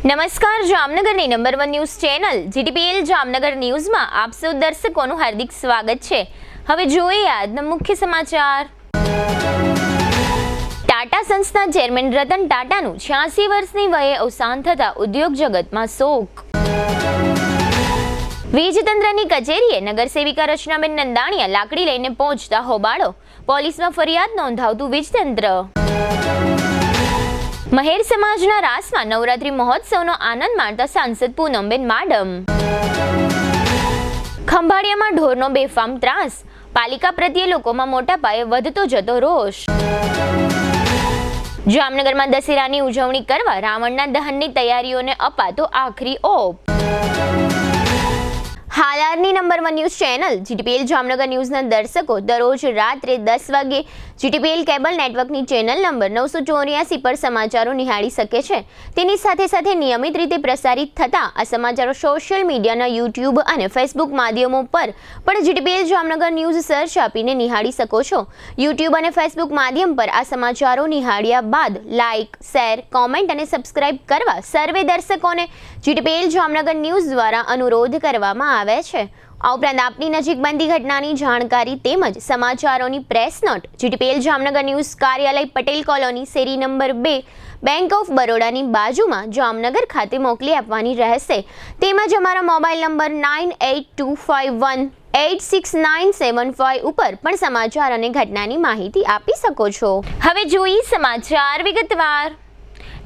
નમસ્કાર, જામનગરની number 1 news channel GTPL Jamnagar ન્યૂઝમાં આપ સૌ દર્શકોનું હાર્દિક સ્વાગત છે। હવે જોઈએ આજના મુખ્ય સમાચાર। ટાટા સન્સના ચેરમેન રતન ટાટાનું 86 વર્ષની વયે અવસાન થતા ઉદ્યોગ જગતમાં શોક। વીજતંત્રની કચેરીએ નગરસેવિકા રચનાબેન નંદાણીયા લાકડી લઈને પહોંચતા હોબાળો, પોલીસમાં ફરિયાદ નોંધાવતું વીજતંત્ર। મહેર સમાજના રાસમાં નવરાત્રી મહોત્સવનો આનંદ માણતા સાંસદ પૂનમબેન માડમ। ખંભાળિયામાં ઢોરનો બેફામ ત્રાસ, પાલિકા પ્રત્યે લોકોમાં મોટા પાયે વધતો જતો રોષ। જામનગરમાં દશેરાની ઉજવણી કરવા રાવણના દહનની તૈયારીઓને અપાતો આખરી ઓપ। હાલારની number 1 news channel GTPL Jamnagar ન્યૂઝના દર્શકો દરરોજ રાત્રે 10 વાગે જીટીપીએલ કેબલ નેટવર્કની ચેનલ નંબર 984 પર સમાચારો નિહાળી શકે છે। તેની સાથે સાથે નિયમિત રીતે પ્રસારિત થતા આ સમાચારો સોશિયલ મીડિયાના યુટ્યુબ અને ફેસબુક માધ્યમો પર પણ જીટીપીએલ જામનગર ન્યૂઝ સર્ચ આપીને નિહાળી શકો છો। યુટ્યુબ અને ફેસબુક માધ્યમ પર આ સમાચારો નિહાળ્યા બાદ લાઇક, શેર, કોમેન્ટ અને સબસ્ક્રાઇબ કરવા સર્વે દર્શકોને જીટીપીએલ જામનગર ન્યૂઝ દ્વારા અનુરોધ કરવામાં આવે છે। આ ઉપરાંત આપની નજીક બનતી ઘટનાની જાણકારી તેમજ સમાચારોની press note GTPL Jamnagar news કાર્યાલય પટેલ કોલોની શેરી નંબર 2 બેંક ઓફ બરોડાની બાજુમાં જામનગર ખાતે મોકલી આપવાની રહેશે। તેમજ અમારા મોબાઈલ નંબર 9824518695 ઉપર પણ સમાચાર અને ઘટનાની માહિતી આપી શકો છો। હવે જોઈએ સમાચાર વિગતવાર।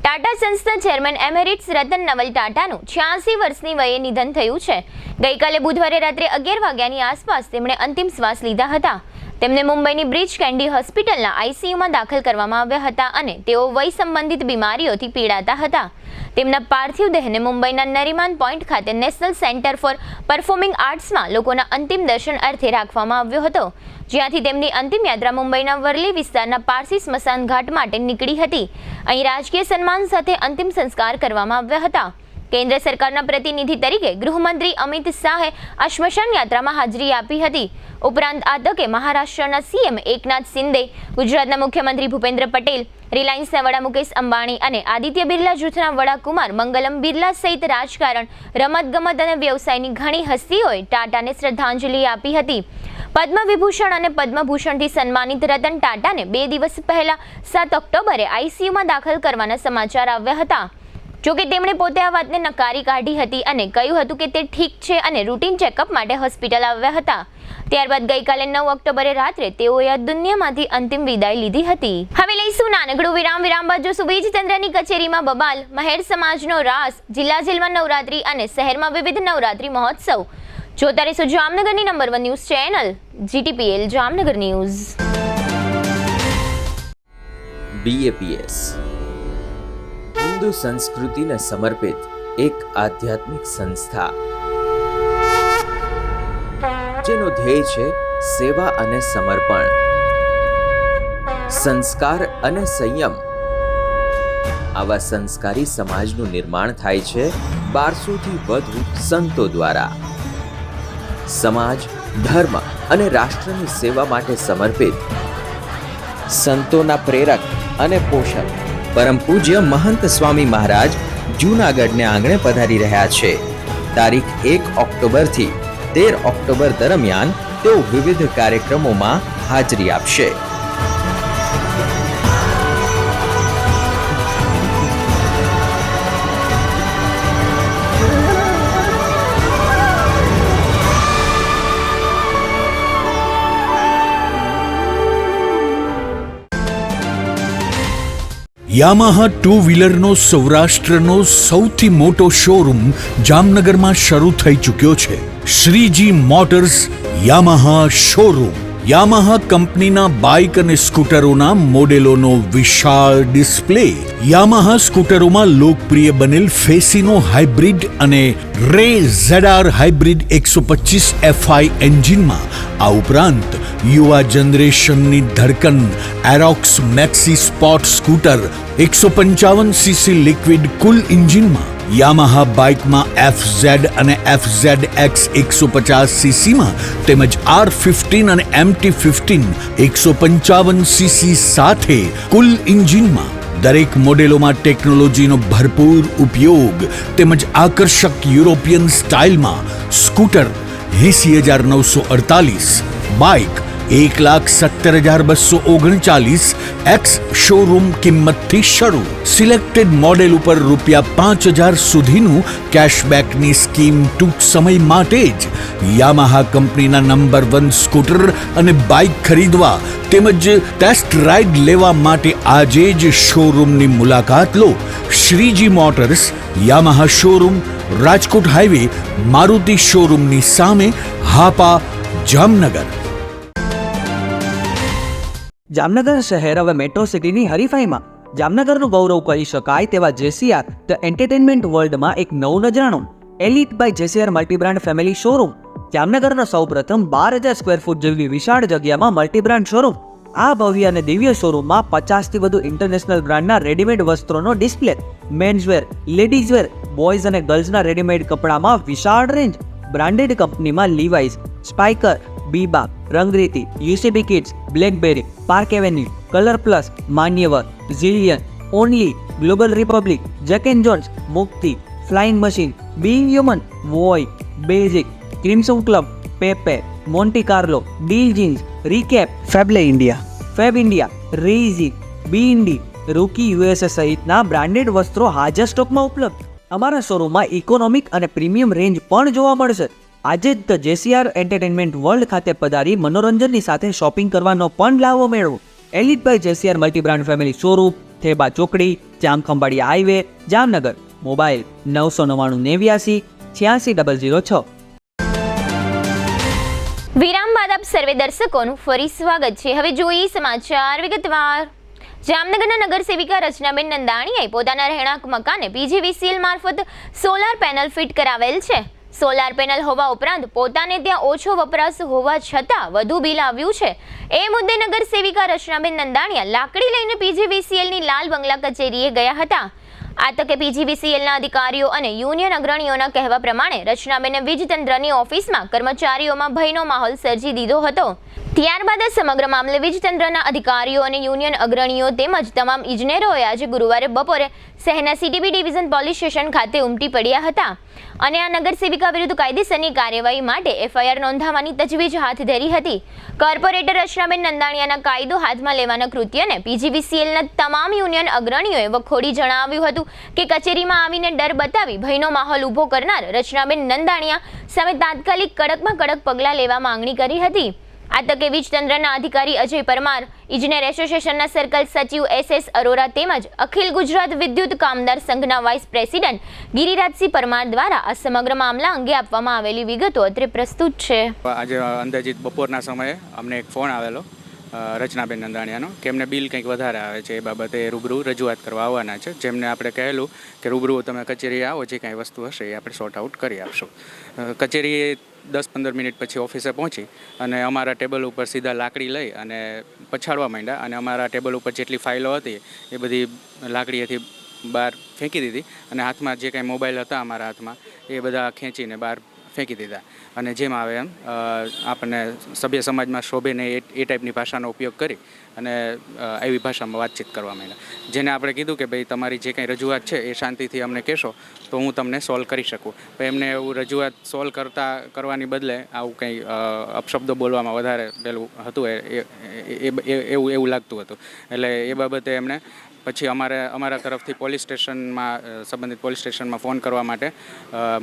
ટાટા સન્સના ચેરમેન એમેરિટ્સ રતન નવલ ટાટાનું 86 વર્ષની વયે નિધન થયું છે। ગઈકાલે બુધવારે રાત્રે 11 વાગ્યાની આસપાસ તેમણે અંતિમ શ્વાસ લીધા હતા। તેમને મુંબઈની બ્રિચ કેન્ડી હોસ્પિટલના આઈસીયુમાં દાખલ કરવામાં આવ્યા હતા અને તેઓ વય સંબંધિત બીમારીઓથી પીડાતા હતા। તેમના પાર્થિવ દેહને મુંબઈના નરીમાન પોઈન્ટ ખાતે નેશનલ સેન્ટર ફોર પરફોર્મિંગ આર્ટ્સમાં લોકોના અંતિમ દર્શન અર્થે રાખવામાં આવ્યો હતો, જ્યાંથી તેમની અંતિમ યાત્રા મુંબઈના વર્લી વિસ્તારના પારસી સ્મશાન ઘાટ માટે નીકળી હતી। અહીં રાજકીય સન્માન સાથે અંતિમ સંસ્કાર કરવામાં આવ્યા હતા। કેન્દ્ર સરકારના પ્રતિનિધિ તરીકે ગૃહમંત્રી અમિત શાહે આ સ્મશાન યાત્રામાં હાજરી આપી હતી। ઉપરાંત આ તકે મહારાષ્ટ્રના સીએમ એકનાથ શિંદે, ગુજરાતના મુખ્યમંત્રી ભૂપેન્દ્ર પટેલ, રિલાયન્સના વડા મુકેશ અંબાણી અને આદિત્ય બિરલા જૂથના વડા કુમાર મંગલમ બિરલા સહિત રાજકારણ, રમતગમત અને વ્યવસાયની ઘણી હસ્તીઓએ ટાટાને શ્રદ્ધાંજલિ આપી હતી। પદ્મ વિભૂષણ અને પદ્મભૂષણથી સન્માનિત રતન ટાટાને 2 દિવસ પહેલા 7 ઓક્ટોબરે આઈસીયુમાં દાખલ કરવાના સમાચાર આવ્યા હતા। જોકે તેમણે પોતે આ વાતને નકારી કાઢી હતી અને કહ્યું હતું કે તે ઠીક છે અને રૂટીન ચેકઅપ માટે હોસ્પિટલ આવ્યા હતા। ત્યારબાદ ગઈકાલે 9 ઓક્ટોબરે રાત્રે તેઓએ આ દુનિયામાંથી અંતિમ વિદાય લીધી હતી। હવે લઈશું નાનકડું વિરામ બાદ જોશું વીજતંત્રની કચેરીમાં બબાલ, મહેર સમાજનો રાસ, જિલ્લા જેલમાં નવરાત્રી અને શહેરમાં વિવિધ નવરાત્રી મહોત્સવ। જોતા રહેશો જામનગરની number 1 news channel GTPL Jamnagar news. BAPS Hindu संस्कृति ने समर्पित एक आध्यात्मिक संस्था जेनो ध्येय छे सेवा अने समर्पण, संस्कार अने संयम। आवा संस्कारी समाजનું નિર્માણ થાય છે 1200 થી વધુ સંતો દ્વારા। સમાજ, ધર્મ અને રાષ્ટ્રની સેવા માટે સમર્પિત સંતોના પ્રેરક અને પોષક परम पूज्य महंत स्वामी महाराज जूनागढ़ ने आंगणे पधारी रह्या छे। तारीख 1 ऑक्टोबर थी 13 ऑक्टोबर दरमियान तेओ विविध कार्यक्रमों में हाजरी आपशे। યામાહા 2 વ્હીલરનો સૌરાષ્ટ્રનો સૌથી મોટો શોરૂમ જામનગરમાં શરૂ થઈ ચૂક્યો છે। Shriji motors Yamaha showroom. Yamaha કંપનીના બાઇક અને સ્કૂટરોના મોડેલોનો વિશાળ ડિસ્પ્લે। યામાહા સ્કૂટરોમાં લોકપ્રિય બનેલ ફેસિનો હાઇબ્રિડ અને રે ZR હાઇબ્રિડ 125 FI એન્જિનમાં, આ ઉપરાંત યુવા જનરેશનની ધડકન Aerox Maxi sport scooter 155cc liquid cool એન્જિનમાં, યામાહા બાઇકમાં FZ અને FZX 150cc માં તેમજ R15 અને MT15 155cc સાથે કુલ એન્જિનમાં દરેક મોડેલોમાં ટેકનોલોજીનો ભરપૂર ઉપયોગ તેમજ આકર્ષક યુરોપિયન સ્ટાઇલમાં સ્કૂટર 80,948, બાઇક 1,17,239 એક્સ શોરૂમ કિંમતથી શરૂ. સિલેક્ટેડ મોડેલ ઉપર ₹5,000 સુધીનું કેશબેકની સ્કીમ ટૂંક સમય માટે જ. યામાહા કંપનીના નંબર 1 સ્કૂટર અને બાઇક ખરીદવા તેમજ ટેસ્ટ રાઇડ લેવા માટે આજે જ શોરૂમની મુલાકાત લો. Shreeji motors, Yamaha showroom, Rajkot highway, Maruti શોરૂમની સામે, હાપા, જામનગર. જામનગર શહેર હવે મેટ્રો સિટીની હરીફાઈમાં જામનગરનું ગૌરવ કરી શકાય તેવા જેસીઆર ધ એન્ટરટેનમેન્ટ વર્લ્ડમાં એક નવું નજરાણું. Elite by JCR multibrand family showroom. જામનગરના સૌપ્રથમ 12,000 સ્ક્વેર ફૂટ જેવી વિશાળ જગ્યામાં મલ્ટીબ્રાન્ડ શોરૂમ. આ ભવ્ય અને દિવ્ય શોરૂમમાં 50થી વધુ ઇન્ટરનેશનલ બ્રાન્ડના રેડીમેડ વસ્ત્રોનો ડિસ્પ્લે, મેન્સવેર, લેડીઝવેર, બોયઝ અને ગર્લ્સના રેડીમેડ કપડામાં વિશાળ રેન્જ. બ્રાન્ડેડ કંપનીમાં Levi's, Spykar, Biba, Rangriti, UCB Kids, Blackberry, Park Avenue, Colour Plus, Manyavar, Zillian, Only, Global Republic, Jack and Jones, Mukti, Flying Machine, Being Human, વોય, Basic, Crimson Club, Pepe, Monte Carlo, Deal Jeans, Recap, ફેબલે India, Fab India, રેઝી, બીઇન્ડી, Rookie USA સહિતના branded વસ્ત્રો હાજર સ્ટોકમાં ઉપલબ્ધ. અમારા શોરૂમમાં ઇકોનોમિક અને પ્રીમિયમ રેન્જ પણ જોવા મળશે. આજે જ ધ જેસીઆર એન્ટરટેનમેન્ટ વર્લ્ડ ખાતે પધારી મનોરંજનની સાથે શોપિંગ કરવાનો પણ લાવો મેળવો. Elite by JCR multibrand family showroom, Theba ચોકડી, જામખંભાળિયા હાઈવે, જામનગર. મોબાઈલ 999 86 006. વિરામ બાદ આપ સર્વે દર્શકોનું ફરી સ્વાગત છે. હવે જોઈએ સમાચાર વિગતવાર. જામનગરના નગરસેવિકા રચનાબેન નંદાણીએ પોતાના રહેણાંક મકાને પીજીવીસીએલ મારફત સોલાર પેનલ ફિટ કરાવેલ છે. સોલાર પેનલ હોવા ઉપરાંત પોતાને ત્યાં ઓછો વપરાશ હોવા છતાં વધુ બિલ આવ્યું છે. એ મુદ્દે નગરસેવિકા રચનાબેન નંદાણીયા લાકડી લઈને પીજીવીસીએલની લાલ બંગલા કચેરીએ ગયા હતા. આ તકે પીજીવીસીએલના અધિકારીઓ અને યુનિયન અગ્રણીઓના કહેવા પ્રમાણે રચનાબેને વીજતંત્રની ઓફિસમાં કર્મચારીઓમાં ભયનો માહોલ સર્જી દીધો હતો. ત્યારબાદ સમગ્ર મામલે વીજતંત્રના અધિકારીઓ અને યુનિયન અગ્રણીઓ તેમજ તમામ ઇજનેરોએ આજે ગુરુવારે બપોરે શહેરના સીટીબી ડિવિઝન પોલીસ સ્ટેશન ખાતે ઉમટી પડ્યા હતા અને આ નગરસેવિકા વિરુદ્ધ કાયદેસરની કાર્યવાહી માટે એફઆઈઆર નોંધાવવાની તજવીજ હાથ ધરી હતી. કોર્પોરેટર રચનાબેન નંદાણીયાના કાયદો હાથમાં લેવાના કૃત્યને પીજીવીસીએલના તમામ યુનિયન અગ્રણીઓએ વખોડી જણાવ્યું હતું કે કચેરીમાં આવીને ડર બતાવી ભયનો માહોલ ઊભો કરનાર રચનાબેન નંદાણીયા સામે તાત્કાલિક કડકમાં કડક પગલાં લેવા માંગણી કરી હતી. આ તકે વીજતંત્રના અધિકારી અજય પરમાર, ઇજનેર એસોસિએશનના સર્કલ સચિવ SS અરોરા તેમજ અખિલ ગુજરાત વિદ્યુત કામદાર સંઘના વાઇસ પ્રેસિડેન્ટ ગિરિરાજસિંહ પરમાર દ્વારા આ સમગ્ર મામલા અંગે આપવામાં આવેલી વિગતો અત્રે પ્રસ્તુત છે. આજે અંદાજિત બપોરના સમયે અમને એક ફોન આવેલો રચનાબેન નંદાણીયાનો કે એમને બિલ કંઈક વધારે આવે છે. એ બાબતે રૂબરૂ રજૂઆત કરવા આવવાના છે. જેમને આપણે કહેલું કે રૂબરૂ તમે કચેરીએ આવો, જે કાંઈ વસ્તુ હશે એ આપણે સોર્ટ આઉટ કરી આપશું. કચેરીએ 10-15 મિનિટ પછી ઓફિસે પહોંચી અને અમારા ટેબલ ઉપર સીધા લાકડી લઈ અને પછાડવા માંડ્યા અને અમારા ટેબલ ઉપર જેટલી ફાઇલો હતી એ બધી લાકડીએથી બહાર ફેંકી દીધી અને હાથમાં જે કાંઈ મોબાઈલ હતા અમારા હાથમાં એ બધા ખેંચીને બહાર ફેંકી દીધા. અને જેમ આવે એમ આપણને સભ્ય સમાજમાં શોભે ને એ ટાઈપની ભાષાનો ઉપયોગ કરી અને એવી ભાષામાં વાતચીત કરવા માંડ્યા. જેને આપણે કીધું કે ભાઈ તમારી જે કંઈ રજૂઆત છે એ શાંતિથી અમને કહેશો તો હું તમને સોલ્વ કરી શકું. પણ એમને એવું રજૂઆત સોલ્વ કરવાની બદલે આવું કંઈ અપશબ્દો બોલવામાં વધારે પેલું હતું એવું લાગતું હતું. એટલે એ બાબતે એમને પછી અમારા તરફથી સંબંધિત પોલીસ સ્ટેશનમાં ફોન કરવા માટે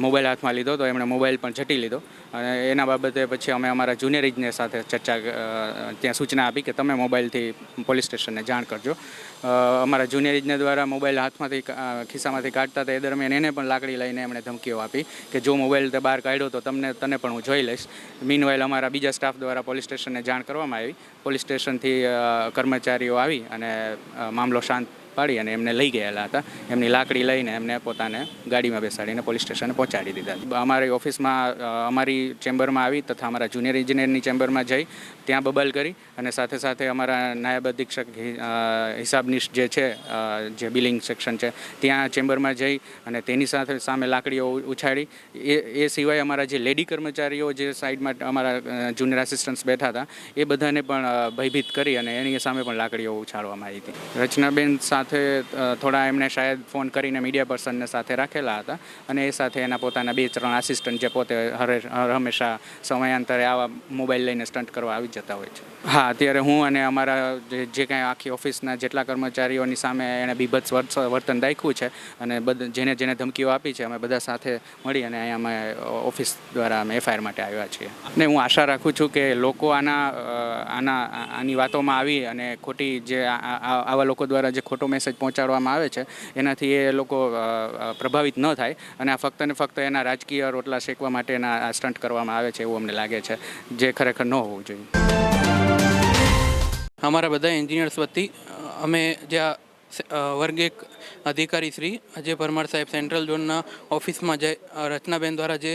મોબાઈલ હાથમાં લીધો તો એમણે મોબાઈલ પણ ઝટી લીધો અને એના બાબતે પછી અમે અમારા જુનિયર ઇજનેર સાથે ત્યાં સૂચના આપી કે તમે મોબાઈલથી પોલીસ સ્ટેશનને જાણ કરજો. અમારા જુનિયર ઇજનેર દ્વારા મોબાઈલ હાથમાંથી ખિસ્સામાંથી કાઢતા હતા એ દરમિયાન એને પણ લાકડી લઈને એમણે ધમકીઓ આપી કે જો મોબાઈલ તે બહાર કાઢ્યો તો તને પણ હું જોઈ લઈશ. મીનવાઇલ અમારા બીજા સ્ટાફ દ્વારા પોલીસ સ્ટેશનને જાણ કરવામાં આવી. પોલીસ સ્ટેશનથી કર્મચારીઓ આવી અને મામલો શાંત પાડી અને એમને લઈ ગયેલા હતા. એમની લાકડી લઈને એમને પોતાને ગાડીમાં બેસાડીને પોલીસ સ્ટેશને પહોંચાડી દીધા. અમારી ઓફિસમાં અમારી ચેમ્બરમાં આવી તથા અમારા જુનિયર ઇજનેરની ચેમ્બરમાં જઈ ત્યાં બબાલ કરી અને સાથે સાથે અમારા નાયબ અધિક્ષક હિસાબનીશ જે છે, જે બિલિંગ સેક્શન છે, ત્યાં ચેમ્બરમાં જઈ અને તેની સામે લાકડીઓ ઉછાળી. એ સિવાય અમારા જે લેડી કર્મચારીઓ જે સાઈડમાં અમારા જુનિયર આસિસ્ટન્ટ્સ બેઠા હતા એ બધાને પણ ભયભીત કરી અને એની સામે પણ લાકડીઓ ઉછાળવામાં આવી હતી. રચનાબેન સાથે સાથે થોડા એમણે શાયદ ફોન કરીને મીડિયા પર્સનને સાથે રાખેલા હતા અને એ સાથે એના પોતાના 2-3 આસિસ્ટન્ટ જે પોતે હંમેશા સમયાંતરે આવા મોબાઈલ લઈને સ્ટન્ટ કરવા આવી જતા હોય છે. હા, અત્યારે હું અને અમારા જે કાંઈ આખી ઓફિસના જેટલા કર્મચારીઓની સામે એણે બીભત્સ વર્તન દાખ્યું છે અને જેને ધમકીઓ આપી છે અમે બધા સાથે મળી અને અહીંયા અમે ઓફિસ દ્વારા અમે એફઆઈઆર માટે આવ્યા છીએ. ને હું આશા રાખું છું કે લોકો આની વાતોમાં આવી અને ખોટી જે આવા લોકો દ્વારા જે ખોટો મેસેજ પહોંચાડવામાં આવે છે એનાથી એ લોકો પ્રભાવિત ન થાય અને આ ફક્ત ને ફક્ત એના રાજકીય રોટલા શેકવા માટેના આ સ્ટન્ટ કરવામાં આવે છે એવું અમને લાગે છે, જે ખરેખર ન હોવું જોઈએ. અમારા બધા એન્જિનિયર્સ વતી અમે જ્યાં વર્ગ 1 અધિકારી શ્રી અજય પરમાર સાહેબ સેન્ટ્રલ ઝોનના ઓફિસમાં જે રચનાબેન દ્વારા જે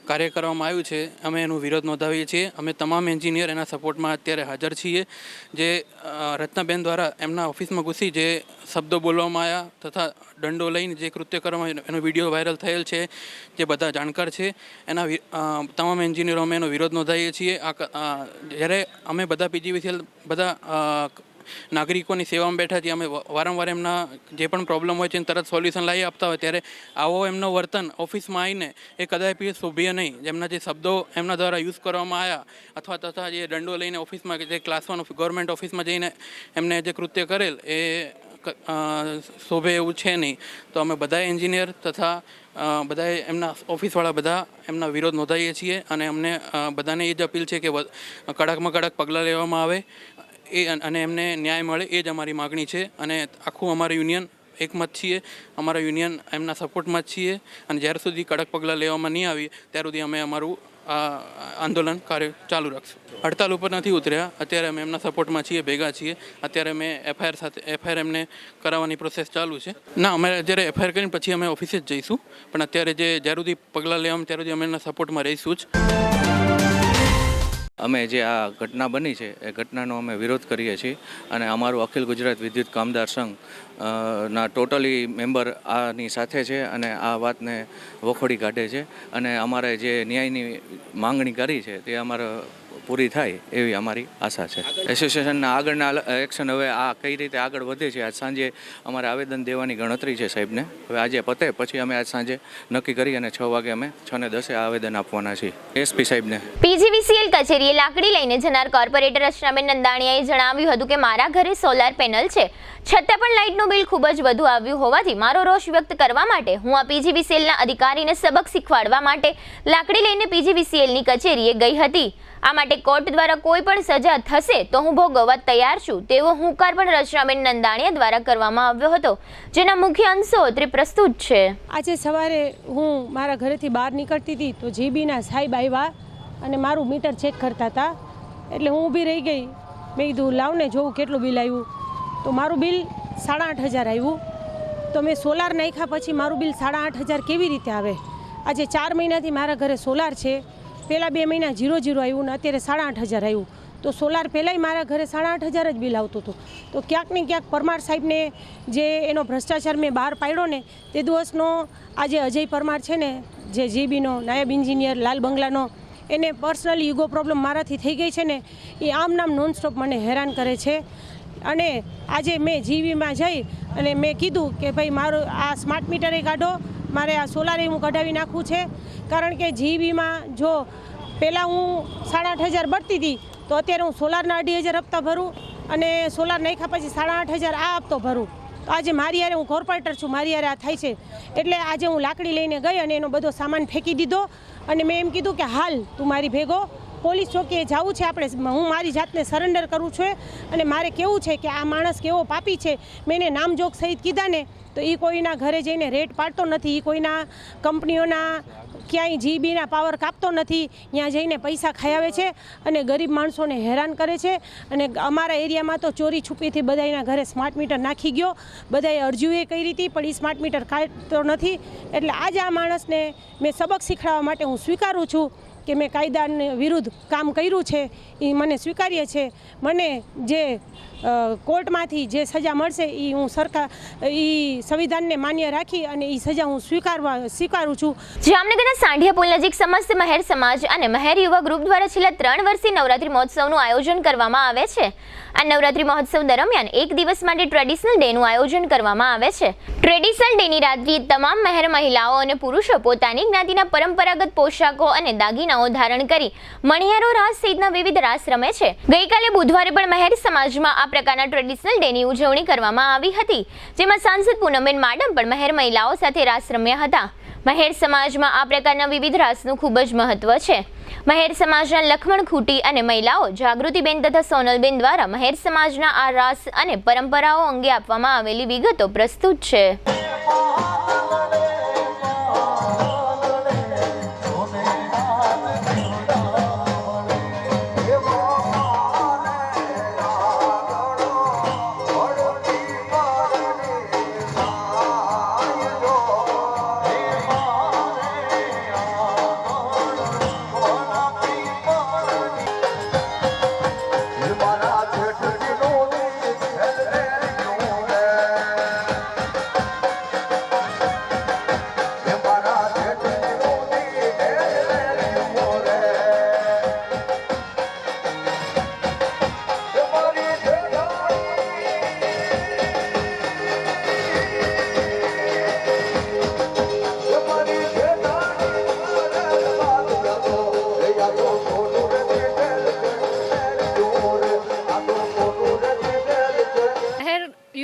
કાર્ય કરવામાં આવ્યું છે અમે એનો વિરોધ નોંધાવીએ છીએ. અમે તમામ એન્જિનિયર એના સપોર્ટમાં અત્યારે હાજર છીએ. જે રચનાબેન દ્વારા એમના ઓફિસમાં ઘૂસી જે શબ્દો બોલવામાં આવ્યા તથા દંડો લઈને જે કૃત્ય કરવામાં એનો વિડીયો વાયરલ થયેલ છે, જે બધા જાણકાર છે, એના તમામ એન્જિનિયરો અમે એનો વિરોધ નોંધાવીએ છીએ. જ્યારે અમે બધા પીજીવીસીએલ બધા નાગરિકોની સેવામાં બેઠા છીએ, અમે વારંવાર એમના જે પણ પ્રોબ્લેમ હોય છે એને તરત સોલ્યુશન લાવી આપતા હોય, ત્યારે આવો એમનો વર્તન ઓફિસમાં આવીને એ કદાપી શોભ્ય નહીં. જેમના જે શબ્દો એમના દ્વારા યુઝ કરવામાં આવ્યા અથવા તથા જે દંડો લઈને ઓફિસમાં જે ક્લાસ 1 ગવર્મેન્ટ ઓફિસમાં જઈને એમને જે કૃત્ય કરેલ એ શોભે એવું છે નહીં. તો અમે બધા એન્જિનિયર તથા બધાએ એમના ઓફિસવાળા બધા એમના વિરોધ નોંધાવીએ છીએ અને અમને બધાને એ જ અપીલ છે કે કડકમાં કડક પગલાં લેવામાં આવે અને એમને ન્યાય મળે, એ જ અમારી માગણી છે. અને આખું અમારું યુનિયન એકમત છીએ, અમારા યુનિયન એમના સપોર્ટમાં જ છીએ અને જ્યાર સુધી કડક પગલાં લેવામાં નહીં આવી ત્યાર સુધી અમે અમારું આંદોલન કાર્ય ચાલુ રાખશું. હડતાલ ઉપર નથી ઉતર્યા, અત્યારે અમે એમના સપોર્ટમાં છીએ, ભેગા છીએ. અત્યારે અમે એફઆઈઆર એમને કરાવવાની પ્રોસેસ ચાલુ છે. ના, અમે જ્યારે એફઆઈઆર કરીને પછી અમે ઓફિસે જ જઈશું, પણ અત્યારે જ્યાર સુધી પગલાં લેવામાં ત્યાર સુધી અમે એમના સપોર્ટમાં રહીશું જ. અમે જે આ ઘટના બની છે એ ઘટનાનો અમે વિરોધ કરીએ છીએ અને અમારું અખિલ ગુજરાત વિદ્યુત કામદાર સંઘ ના ટોટલી મેમ્બર આની સાથે છે અને આ વાતને વખોડી કાઢે છે અને અમારે જે ન્યાયની માંગણી કરી છે તે અમારે પૂરી થાય એવી અમારી આશા છે. એસોસિએશનના આગળના એક્શન હવે આ કઈ રીતે આગળ વધે છે, આજ સાંજે અમારે આવેદન દેવાની ગણતરી છે સાહેબને. હવે આજે પતે પછી અમે આજ સાંજે નક્કી કરી અને 6 વાગે અમે 6:10 આવેદન આપવાના છીએ એસપી સાહેબને. પીજીવીસીએલ કચેરીએ લાકડી લઈને જનાર કોર્પોરેટર રચનાબેન નંદાણીયાએ જણાવ્યું હતું કે મારા ઘરે સોલાર પેનલ છે, છતાં પણ લાઇટનું બિલ ખૂબ જ વધુ આવ્યું હોવાથી મારો રોષ વ્યક્ત કરવા માટે હું આ પીજીવીસીએલના અધિકારીને સબક શીખવાડવા માટે લાકડી લઈને પીજીવીસીએલની કચેરીએ ગઈ હતી. આ માટે કોર્ટ દ્વારા કોઈ પણ સજા થશે તો હું ભોગવવા તૈયાર છું તેવો હુંકાર પણ રચનાબેન નંદાણીયા દ્વારા કરવામાં આવ્યો હતો, જેના મુખ્ય અંશો અત્રે પ્રસ્તુત છે. આજે સવારે હું મારા ઘરેથી બહાર નીકળતી હતી તો જીબીના સાહેબ આવ્યા અને મારું મીટર ચેક કરતા હતા. એટલે હું ઊભી રહી ગઈ, મેં કીધું લાવને જોઉં કેટલું બિલ આવ્યું. તો મારું બિલ 8,500 આવ્યું. તો મેં સોલાર નાખ્યા પછી મારું બિલ 8,500 કેવી રીતે આવે? આજે 4 મહિનાથી મારા ઘરે સોલાર છે. પહેલાં 2 મહિના 0 આવ્યું ને અત્યારે 8,500 આવ્યું. તો સોલાર પહેલાંય મારા ઘરે 8,500 જ બિલ આવતું હતું. તો ક્યાંક ને ક્યાંક પરમાર સાહેબને જે એનો ભ્રષ્ટાચાર મેં બહાર પાડ્યો ને તે દિવસનો આજે અજય પરમાર છે ને, જે જીબીનો નાયબ એન્જિનિયર લાલ બંગલાનો, એને પર્સનલી ઈગો પ્રોબ્લેમ મારાથી થઈ ગઈ છે ને, એ આમ નામ નોનસ્ટોપ મને હેરાન કરે છે. અને આજે મેં જીબીમાં જઈ અને મેં કીધું કે ભાઈ મારું આ સ્માર્ટ મીટરે કાઢો, મારે આ સોલારે હું કઢાવી નાખવું છે. કારણ કે જીબીમાં જો પહેલાં હું 8,500 ભરતી હતી તો અત્યારે હું સોલારના 2,500 હપ્તા ભરું અને સોલાર નાખ્યા પછી 8,500 આ હપ્તો ભરું. તો આજે મારી યારે હું કોર્પોરેટર છું, મારી યારે આ થાય છે. એટલે આજે હું લાકડી લઈને ગઈ અને એનો બધો સામાન ફેંકી દીધો અને મેં એમ કીધું કે હાલ તું મારી ભેગો પોલીસ ચોકીએ જવું છે આપણે, હું મારી જાતને સરેન્ડર કરું છું. અને મારે કેવું છે કે આ માણસ કેવો પાપી છે, મેં એને નામજોગ સહિત કીધા ને તો એ કોઈના ઘરે જઈને રેટ પાડતો નથી, એ કોઈના કંપનીઓના ક્યાંય જીબીના પાવર કાપતો નથી, ત્યાં જઈને પૈસા ખાઈ આવે છે અને ગરીબ માણસોને હેરાન કરે છે. અને અમારા એરિયામાં તો ચોરી છુપીથી બધાના ઘરે સ્માર્ટ મીટર નાખી ગયો, બધાએ અરજીઓ કરી હતી પણ એ સ્માર્ટ મીટર કાઢતો નથી. એટલે આજે આ માણસને મેં સબક શીખવાડવા માટે હું સ્વીકારું છું કે મેં કાયદાને વિરુદ્ધ કામ કર્યું છે એ મને સ્વીકાર્ય છે. મને જે કોર્ટમાંથી જે સજા મળશે એ હું સંવિધાનને માન્ય રાખી અને એ સજા હું સ્વીકારું છું. જામનગરના સાંઢિયા પુલ નજીક સમસ્ત મહેર સમાજ અને મહેર યુવા ગ્રુપ દ્વારા છેલ્લા 3 વર્ષથી નવરાત્રી મહોત્સવનું આયોજન કરવામાં આવે છે. આ નવરાત્રી મહોત્સવ દરમિયાન એક દિવસ માટે ટ્રેડિશનલ ડેનું આયોજન કરવામાં આવે છે. ટ્રેડિશનલ ડેની રાત્રિએ તમામ મહેર મહિલાઓ અને પુરુષો પોતાની જ્ઞાતિના પરંપરાગત પોશાકો અને દાગીનાઓ ધારણ કરી મણિયારો રાસ સહિતના વિવિધ રાસ રમે છે. ગઈકાલે બુધવારે પણ મહેર સમાજમાં આ પ્રકારના ટ્રેડિશનલ ડેની ઉજવણી કરવામાં આવી હતી, જેમાં સાંસદ પૂનમબેન માડમ પણ મહેર મહિલાઓ સાથે રાસ રમ્યા હતા. મહેર સમાજમાં આ પ્રકારના વિવિધ રાસનું ખૂબ જ મહત્વ છે. મહેર સમાજના લખમણ ખૂટી અને મહિલાઓ જાગૃતિબેન તથા સોનલબેન દ્વારા મહેર સમાજના આ રાસ અને પરંપરાઓ અંગે આપવામાં આવેલી વિગતો પ્રસ્તુત છે.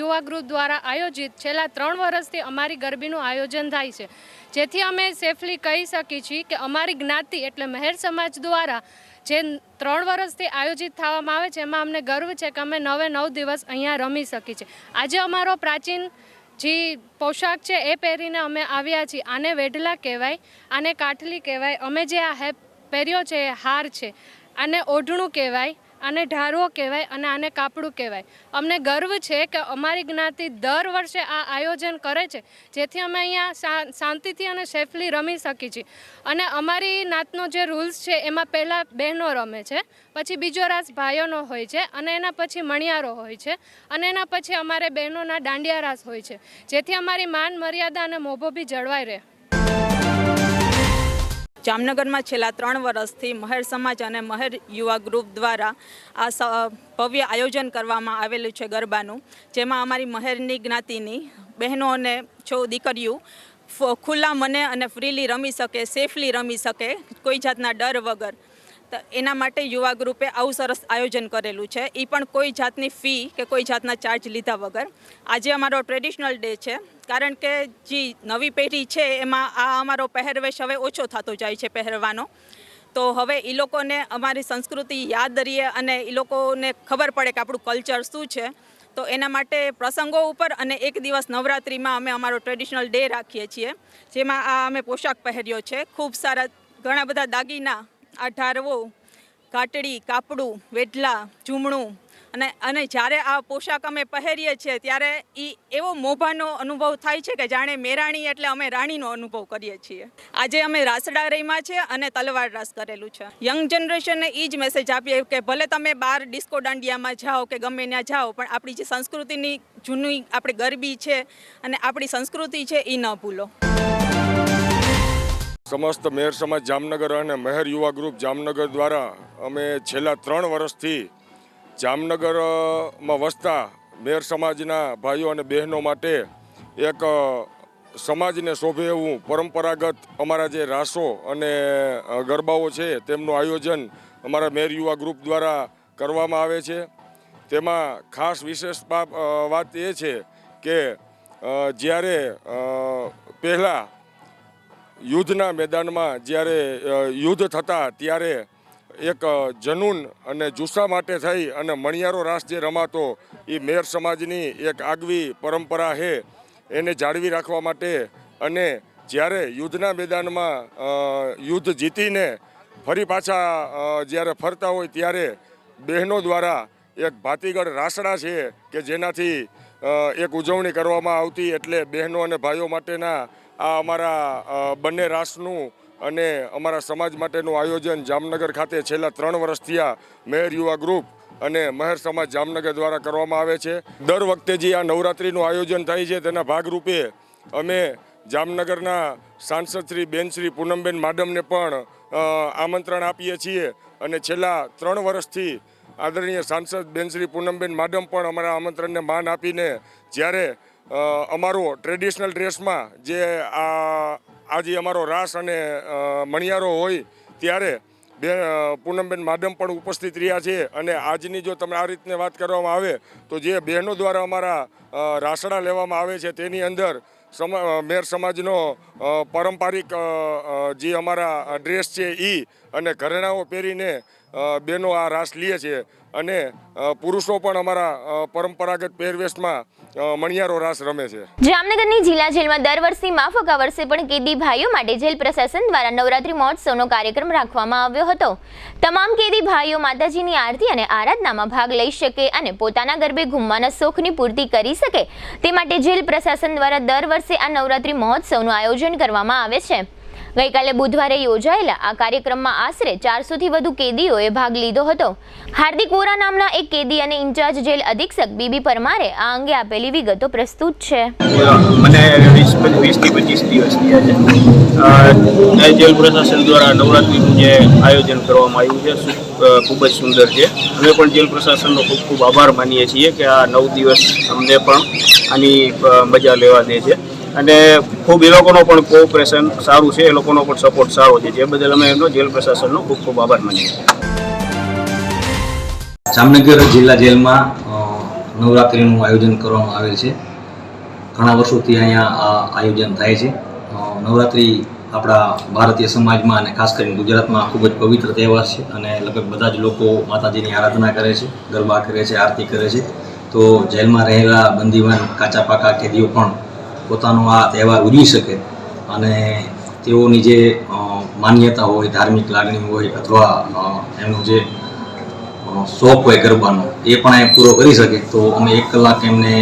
યુવા ગ્રુપ દ્વારા આયોજિત છેલ્લા 3 વર્ષથી અમારી ગરબીનું આયોજન થાય છે, જેથી અમે સેફલી કહી શકીએ છીએ કે અમારી જ્ઞાતિ એટલે મહેર સમાજ દ્વારા જે 3 વર્ષથી આયોજિત થવામાં આવે છે એમાં અમને ગર્વ છે કે અમે 9 દિવસ અહીંયા રમી શકીએ છીએ. આજે અમારો પ્રાચીન જે પોશાક છે એ પહેરીને અમે આવ્યા છીએ. આને વેઢલા કહેવાય, આને કાઠલી કહેવાય. અમે જે આ પહેર્યો છે એ હાર છે, આને ઓઢણું કહેવાય, આને ઢારવો કહેવાય અને આને કાપડું કહેવાય. અમને ગર્વ છે કે અમારી જ્ઞાતિ દર વર્ષે આ આયોજન કરે છે, જેથી અમે અહીંયા શાંતિથી અને સેફલી રમી શકીએ છીએ. અને અમારી નાતનો જે રૂલ્સ છે એમાં પહેલાં બહેનો રમે છે, પછી બીજો રાસ ભાઈઓનો હોય છે અને એના પછી મણિયારો હોય છે અને એના પછી અમારે બહેનોના દાંડિયા રાસ હોય છે, જેથી અમારી માન મર્યાદા અને મોભો બી જળવાઈ રહે. જામનગરમાં છેલ્લા 3 વર્ષથી મહેર સમાજ અને મહેર યુવા ગ્રુપ દ્વારા આ ભવ્ય આયોજન કરવામાં આવેલું છે ગરબાનું, જેમાં અમારી મહેરની જ્ઞાતિની બહેનો અને દીકરીઓ ખુલ્લા મને અને ફ્રીલી રમી શકે, સેફલી રમી શકે, કોઈ જાતના ડર વગર. તો એના માટે યુવા ગ્રુપે આવું સરસ આયોજન કરેલું છે, એ પણ કોઈ જાતની ફી કે કોઈ જાતના ચાર્જ લીધા વગર. આજે અમારો ટ્રેડિશનલ ડે છે, કારણ કે જે નવી પેઢી છે એમાં આ અમારો પહેરવેશ હવે ઓછો થતો જાય છે પહેરવાનો. તો હવે એ લોકોને અમારી સંસ્કૃતિ યાદ રહીએ અને એ લોકોને ખબર પડે કે આપણું કલ્ચર શું છે. તો એના માટે પ્રસંગો ઉપર અને એક દિવસ નવરાત્રિમાં અમે અમારો ટ્રેડિશનલ ડે રાખીએ છીએ, જેમાં આ અમે પોશાક પહેર્યો છે. ખૂબ સારા ઘણા બધા દાગીના, આ ઢારવો, કાટડી, કાપડું, વેઢલા, ઝૂમણું અને જ્યારે આ પોશાક અમે પહેરીએ છીએ ત્યારે એ એવો મોભાનો અનુભવ થાય છે કે જાણે મેરાણી એટલે અમે રાણીનો અનુભવ કરીએ છીએ. આજે અમે રાસડા રમ્યા છે અને તલવાર રાસ કરેલું છે. યંગ જનરેશનને એ જ મેસેજ આપીએ કે ભલે તમે બહાર ડિસ્કો દાંડિયામાં જાઓ કે ગમે ત્યાં જાઓ, પણ આપણી જે સંસ્કૃતિની જૂની આપણી ગરબી છે અને આપણી સંસ્કૃતિ છે એ ન ભૂલો. સમસ્ત મહેર સમાજ જામનગર અને મહેર યુવા ગ્રુપ જામનગર દ્વારા અમે છેલ્લા 3 વર્ષથી જામનગરમાં વસતા મહેર સમાજના ભાઈઓ અને બહેનો માટે એક સમાજને શોભે એવું પરંપરાગત અમારા જે રાસો અને ગરબાઓ છે તેમનું આયોજન અમારા મહેર યુવા ગ્રુપ દ્વારા કરવામાં આવે છે. તેમાં ખાસ વિશેષ વાત એ છે કે જ્યારે પહેલાં યુદ્ધના મેદાનમાં જ્યારે યુદ્ધ થતા ત્યારે એક જનૂન અને જુસ્સા માટે થઈ અને મણિયારો રાસ જે રમાતો એ મહેર સમાજની એક આગવી પરંપરા છે, એને જાળવી રાખવા માટે. અને જ્યારે યુદ્ધના મેદાનમાં યુદ્ધ જીતીને ફરી પાછા જ્યારે ફરતા હોય ત્યારે બહેનો દ્વારા એક ભાતીગળ રાસડા છે કે જેનાથી એક ઉજવણી કરવામાં આવતી. એટલે બહેનો અને ભાઈઓ માટેના આ અમારા બંને રાસનું અને અમારા સમાજ માટેનું આયોજન જામનગર ખાતે છેલ્લા 3 વર્ષથી આ મહેર યુવા ગ્રુપ અને મહેર સમાજ જામનગર દ્વારા કરવામાં આવે છે. દર વખતે જે આ નવરાત્રિનું આયોજન થાય છે તેના ભાગરૂપે અમે જામનગરના સાંસદ શ્રી બેન શ્રી પૂનમબેન માડમને પણ આમંત્રણ આપીએ છીએ અને છેલ્લા 3 વર્ષથી આદરણીય સાંસદ બેન શ્રી પૂનમબેન માડમ પણ અમારા આમંત્રણને માન આપીને જ્યારે અમારો ટ્રેડિશનલ ડ્રેસમાં જે આજે અમારો રાસ અને મણિયારો હોય ત્યારે પૂનમબેન માડમ પણ ઉપસ્થિત રહ્યા છે. અને આજની જો તમે આ રીતને વાત કરવામાં આવે તો જે બહેનો દ્વારા અમારા રાસડા લેવામાં આવે છે તેની અંદર મહેર સમાજનો પારંપરિક જે અમારા ડ્રેસ છે એ અને ઘરેણાઓ પહેરીને બહેનો આ રાસ લે છે અને પુરુષો પણ અમારા પરંપરાગત પહેરવેશમાં મણિયારો રાસ રમે છે. જામનગરની જિલ્લા જેલમાં દર વર્ષની માફક આ વર્ષે પણ કેદી ભાઈઓ માટે જેલ પ્રશાસન દ્વારા નવરાત્રી મહોત્સવનો કાર્યક્રમ રાખવામાં આવ્યો હતો. તમામ કેદી ભાઈઓ માતાજીની આરતી અને આરાધનામાં ભાગ લઈ શકે અને પોતાના ગરબે ઘૂમવાના શોખની પૂર્તિ કરી શકે તે માટે જેલ પ્રશાસન દ્વારા દર વર્ષે આ નવરાત્રી મહોત્સવનું આયોજન કરવામાં આવે છે. ગઈકાલે બુધવારે યોજાયેલા આ કાર્યક્રમમાં આશરે 400થી વધુ કેદીઓએ ભાગ લીધો હતો. હાર્દિક વોરા નામના એક કેદી અને ઇન્ચાર્જ જેલ અધિક્ષક બીબી પરમારે આ અંગે આપેલી વિગતો પ્રસ્તુત છે. મને 20 થી 25 દિવસ થયા છે. જેલ પ્રશાસન દ્વારા નવરાત્રિનું જે આયોજન કરવામાં આવ્યું છે ખૂબ જ સુંદર છે. અમે પણ જેલ પ્રશાસનનો ખૂબ ખૂબ આભાર માનીએ છીએ કે આ 9 દિવસ અમને પણ આની મજા લેવા દે છે અને ખૂબ એ લોકોનો પણ કોઓપરેશન સારું છે, એ લોકોનો પણ સપોર્ટ સારો છે, જે બદલ અમે એમનો જેલ પ્રશાસનનો ખૂબ ખૂબ આભાર માનીએ છીએ. જામનગર જિલ્લા જેલમાં નવરાત્રિનું આયોજન કરવામાં આવેલ છે. ઘણા વર્ષોથી અહીંયા આ આયોજન થાય છે. નવરાત્રિ આપણા ભારતીય સમાજમાં અને ખાસ કરીને ગુજરાતમાં ખૂબ જ પવિત્ર તહેવાર છે અને લગભગ બધા જ લોકો માતાજીની આરાધના કરે છે, ગરબા કરે છે, આરતી કરે છે. તો જેલમાં રહેલા બંદીવાન કાચા પાકા કેદીઓ પણ પોતાનો આ તહેવાર ઉજવી શકે અને તેઓની જે માન્યતા હોય, ધાર્મિક લાગણી હોય અથવા એમનું જે શોખ હોય ગરબાનો એ પણ એ પૂરો કરી શકે. તો અમે 1 કલાક એમને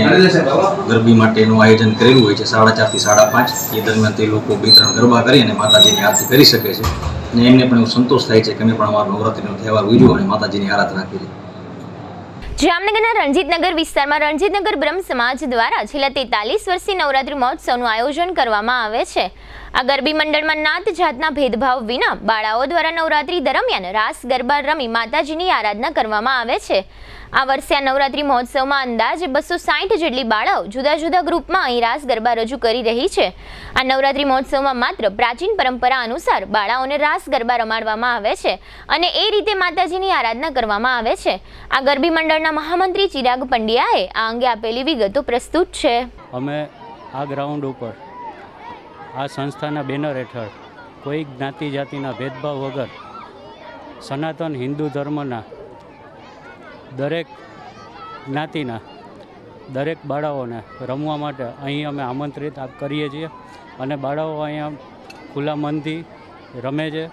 ગરબી માટેનું આયોજન કરેલું હોય છે 4:30 થી 5:30. એ દરમિયાન તે લોકો 2-3 ગરબા કરી અને માતાજીની આરતી કરી શકે છે અને એમને પણ એવું સંતોષ થાય છે કે અમે પણ અમારો નવરાત્રિનો તહેવાર ઉજવ્યો અને માતાજીની આરાધના કરી. જામનગરના રણજીતનગર વિસ્તારમાં રણજીતનગર બ્રહ્મ સમાજ દ્વારા છેલ્લા 43 વર્ષથી નવરાત્રી મહોત્સવનું આયોજન કરવામાં આવે છે. આ ગરબી મંડળમાં નાત જાતના ભેદભાવ વિના બાળાઓ દ્વારા નવરાત્રી દરમિયાન રાસ ગરબા રમી માતાજીની આરાધના કરવામાં આવે છે. આ વર્ષે આ નવરાત્રી મહોત્સવમાં અંદાજે 260 જેટલી બાળાઓ જુદા જુદા ગ્રુપમાં અહીં રાસ ગરબા રજૂ કરી રહી છે. આ નવરાત્રી મહોત્સવમાં માત્ર પ્રાચીન પરંપરા અનુસાર બાળાઓને રાસ ગરબા રમાડવામાં આવે છે અને એ રીતે માતાજીની આરાધના કરવામાં આવે છે. આ ગરબી મંડળના મહામંત્રી ચિરાગ પંડ્યાએ આ અંગે આપેલી વિગતો પ્રસ્તુત છે. અમે આ ગ્રાઉન્ડ ઉપર આ સંસ્થાના બેનર હેઠળ કોઈ જ્ઞાતિ જાતિના ભેદભાવ વગર સનાતન હિન્દુ ધર્મના દરેક જ્ઞાતિના દરેક બાળાઓને રમવા માટે અહીં અમે આમંત્રિત કરીએ છીએ અને બાળાઓ અહીંયા ખુલ્લા મનથી રમે છે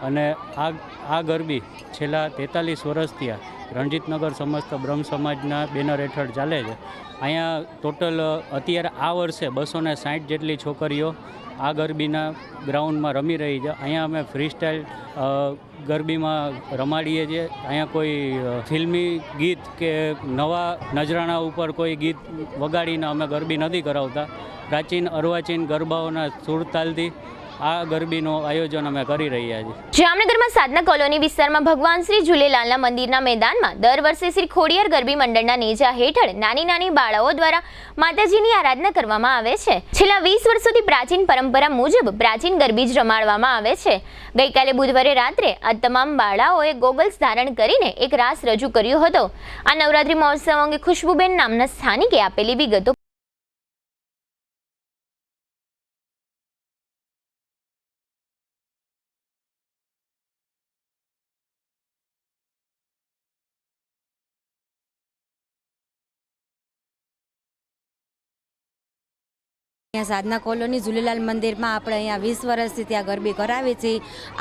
અને આ ગરબી છેલ્લા 43 વર્ષથી રણજીતનગર સમસ્ત બ્રહ્મ સમાજના બેનર હેઠળ ચાલે છે. અહીંયા ટોટલ અત્યારે આ વર્ષે 260 જેટલી છોકરીઓ આ ગરબીના ગ્રાઉન્ડમાં રમી રહી છે. અહીંયા અમે ફ્રી સ્ટાઇલ ગરબીમાં રમાડીએ છીએ. અહીંયા કોઈ ફિલ્મી ગીત કે નવા નજરાણા ઉપર કોઈ ગીત વગાડીને અમે ગરબી નથી કરાવતા. પ્રાચીન અર્વાચીન ગરબાઓના સુરતાલથી આ ગરબીનું આયોજન અમે કરી રહ્યા છીએ. જામનગરમાં સાધના કોલોની વિસ્તારમાં ભગવાન શ્રી ઝૂલેલાલના મંદિરના મેદાનમાં દર વર્ષે શ્રી ખોડિયાર ગરબી મંડળના નેજા હેઠળ નાની નાની બાળાઓ દ્વારા માતાજીની આરાધના કરવામાં આવે છે. છેલ્લા 20 વર્ષોથી પ્રાચીન પરંપરા મુજબ પ્રાચીન ગરબી જ રમાડવામાં આવે છે. ગઈકાલે બુધવારે રાત્રે આ તમામ બાળાઓએ ગોગલ્સ ધારણ કરીને એક રાસ રજૂ કર્યો હતો. આ નવરાત્રી મહોત્સવ અંગે ખુશ્બુબેન નામના સ્થાનિકે આપેલી વિગતો. અહીંયા સાધના કોલોની ઝૂલેલાલ મંદિરમાં આપણે અહીંયા 20 વર્ષથી ત્યાં ગરબી કરાવી છે.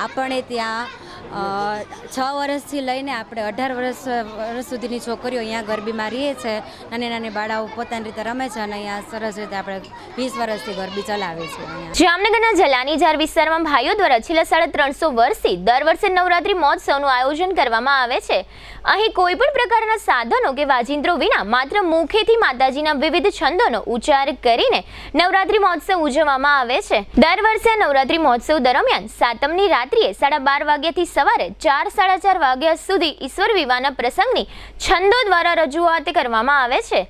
આપણે ત્યાં 6 વર્ષથી લઈને આપણે 18 વર્ષ સુધીની છોકરીઓ અહીંયા ગરબીમાં રહીએ છે. નાની નાની બાળાઓ પોતાની રીતે રમે છે અને અહીંયા સરસ રીતે આપણે 20 વર્ષથી ગરબી ચલાવીએ છીએ અહીંયા. જામનગરના જલાનીજાર વિસ્તારમાં ભાઈઓ દ્વારા છેલ્લા 350 વર્ષથી દર વર્ષે નવરાત્રી મહોત્સવનું આયોજન કરવામાં આવે છે. અહીં કોઈ પણ પ્રકારના સાધનો કે વાજિંત્રો વિના માત્ર મુખેથી માતાજીના વિવિધ છંદોનો ઉચ્ચાર કરીને નવરાત્રી મહોત્સવ ઉજવવામાં આવે છે. દર વર્ષે આ નવરાત્રી મહોત્સવ દરમિયાન સાતમની રાત્રિએ 12:30 વાગ્યાથી સવારે 4-4:30 વાગ્યા સુધી ઈશ્વર વિવાહના પ્રસંગની છંદો દ્વારા રજૂઆત કરવામાં આવે છે.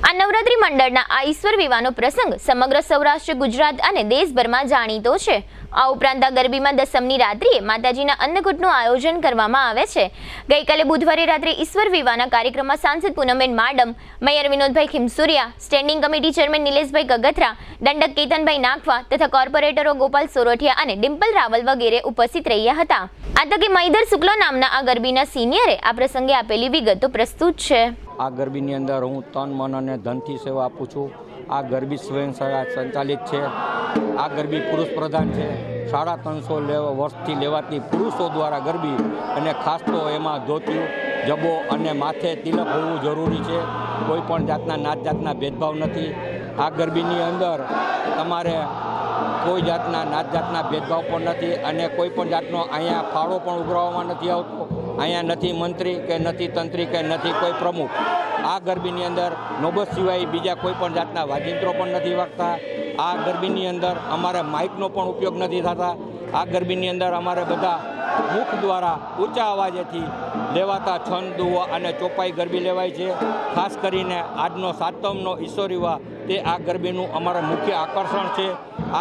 આ નવરાત્રી મંડળના આ ઈશ્વર વિવાહનો પ્રસંગ સમગ્ર સૌરાષ્ટ્ર, ગુજરાત અને દેશભરમાં જાણીતો છે. આ ઉપરાંત આ ગરબીમાં દસમની રાત્રિએ માતાજીના અન્નકૂટનું આયોજન કરવામાં આવે છે. ગઈકાલે બુધવારે રાત્રે ઈશ્વર વિવાહના કાર્યક્રમમાં સાંસદ Poonamben Madam, mayor Vinodbhai Khimsuriya, standing committee chairman Nileshbhai Gagathara, દંડક કેતનભાઈ નાખવા તથા કોર્પોરેટરો ગોપાલ સોરઠિયા અને ડિમ્પલ રાવલ વગેરે ઉપસ્થિત રહ્યા હતા. આ તકે મહિધર શુક્લ નામના આ ગરબીના સિનિયરે આ પ્રસંગે આપેલી વિગતો પ્રસ્તુત છે. આ ગરબીની અંદર હું તન, મન અને ધનથી સેવા આપું છું. આ ગરબી સ્વયં સંચાલિત છે. આ ગરબી પુરુષ પ્રધાન છે. 350 વર્ષથી લેવાતી પુરુષો દ્વારા ગરબી, અને ખાસ તો એમાં ધોતિયું, જબો અને માથે તિલક હોવું જરૂરી છે. કોઈ પણ જાતના નાત જાતના ભેદભાવ નથી. આ ગરબીની અંદર તમારે કોઈ જાતના નાત જાતના ભેદભાવ પણ નથી અને કોઈ પણ જાતનો અહીંયા ફાળો પણ ઉઘરાવવામાં નથી આવતો. અહીંયા નથી મંત્રી કે નથી તંત્રી કે નથી કોઈ પ્રમુખ. આ ગરબીની અંદર નોબત સિવાય બીજા કોઈ પણ જાતના વાજિંત્રો પણ નથી વાગતા. આ ગરબીની અંદર અમારે માઇકનો પણ ઉપયોગ નથી થતા. આ ગરબીની અંદર અમારે બધા મુખ દ્વારા ઊંચા અવાજેથી લેવાતા છંદ, દુહા અને ચોપાઈ ગરબી લેવાય છે. ખાસ કરીને આજનો સાતમનો ઈશ્વર વિવાહ તે આ ગરબીનું અમારું મુખ્ય આકર્ષણ છે.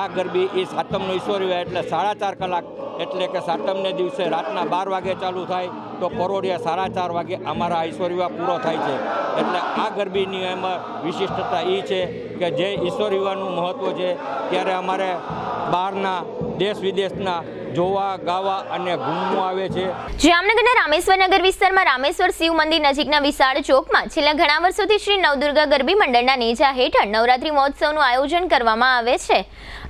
આ ગરબી એ સાતમનો ઈશ્વર વિવાહ એટલે 4.5 કલાક, એટલે કે સાતમને દિવસે રાતના 12 વાગે ચાલુ થાય તો પરોઢિયા 4:30 વાગે અમારા ઈશ્વર વિવાહ પૂરો થાય છે. એટલે આ ગરબીની એમાં વિશિષ્ટતા એ છે કે જે ઈશ્વર વિવાહનું મહત્ત્વ છે ત્યારે અમારે બહારના દેશ વિદેશના જોવા, ગાવા અને ઘૂમવું આવે છે. જામનગરના રામેશ્વર નગર વિસ્તારમાં રામેશ્વર શિવ મંદિર નજીકના વિશાળ ચોકમાં છેલ્લા ઘણા વર્ષોથી શ્રી નવદુર્ગા ગરબી મંડળના નેજા હેઠળ નવરાત્રી મહોત્સવનું આયોજન કરવામાં આવે છે.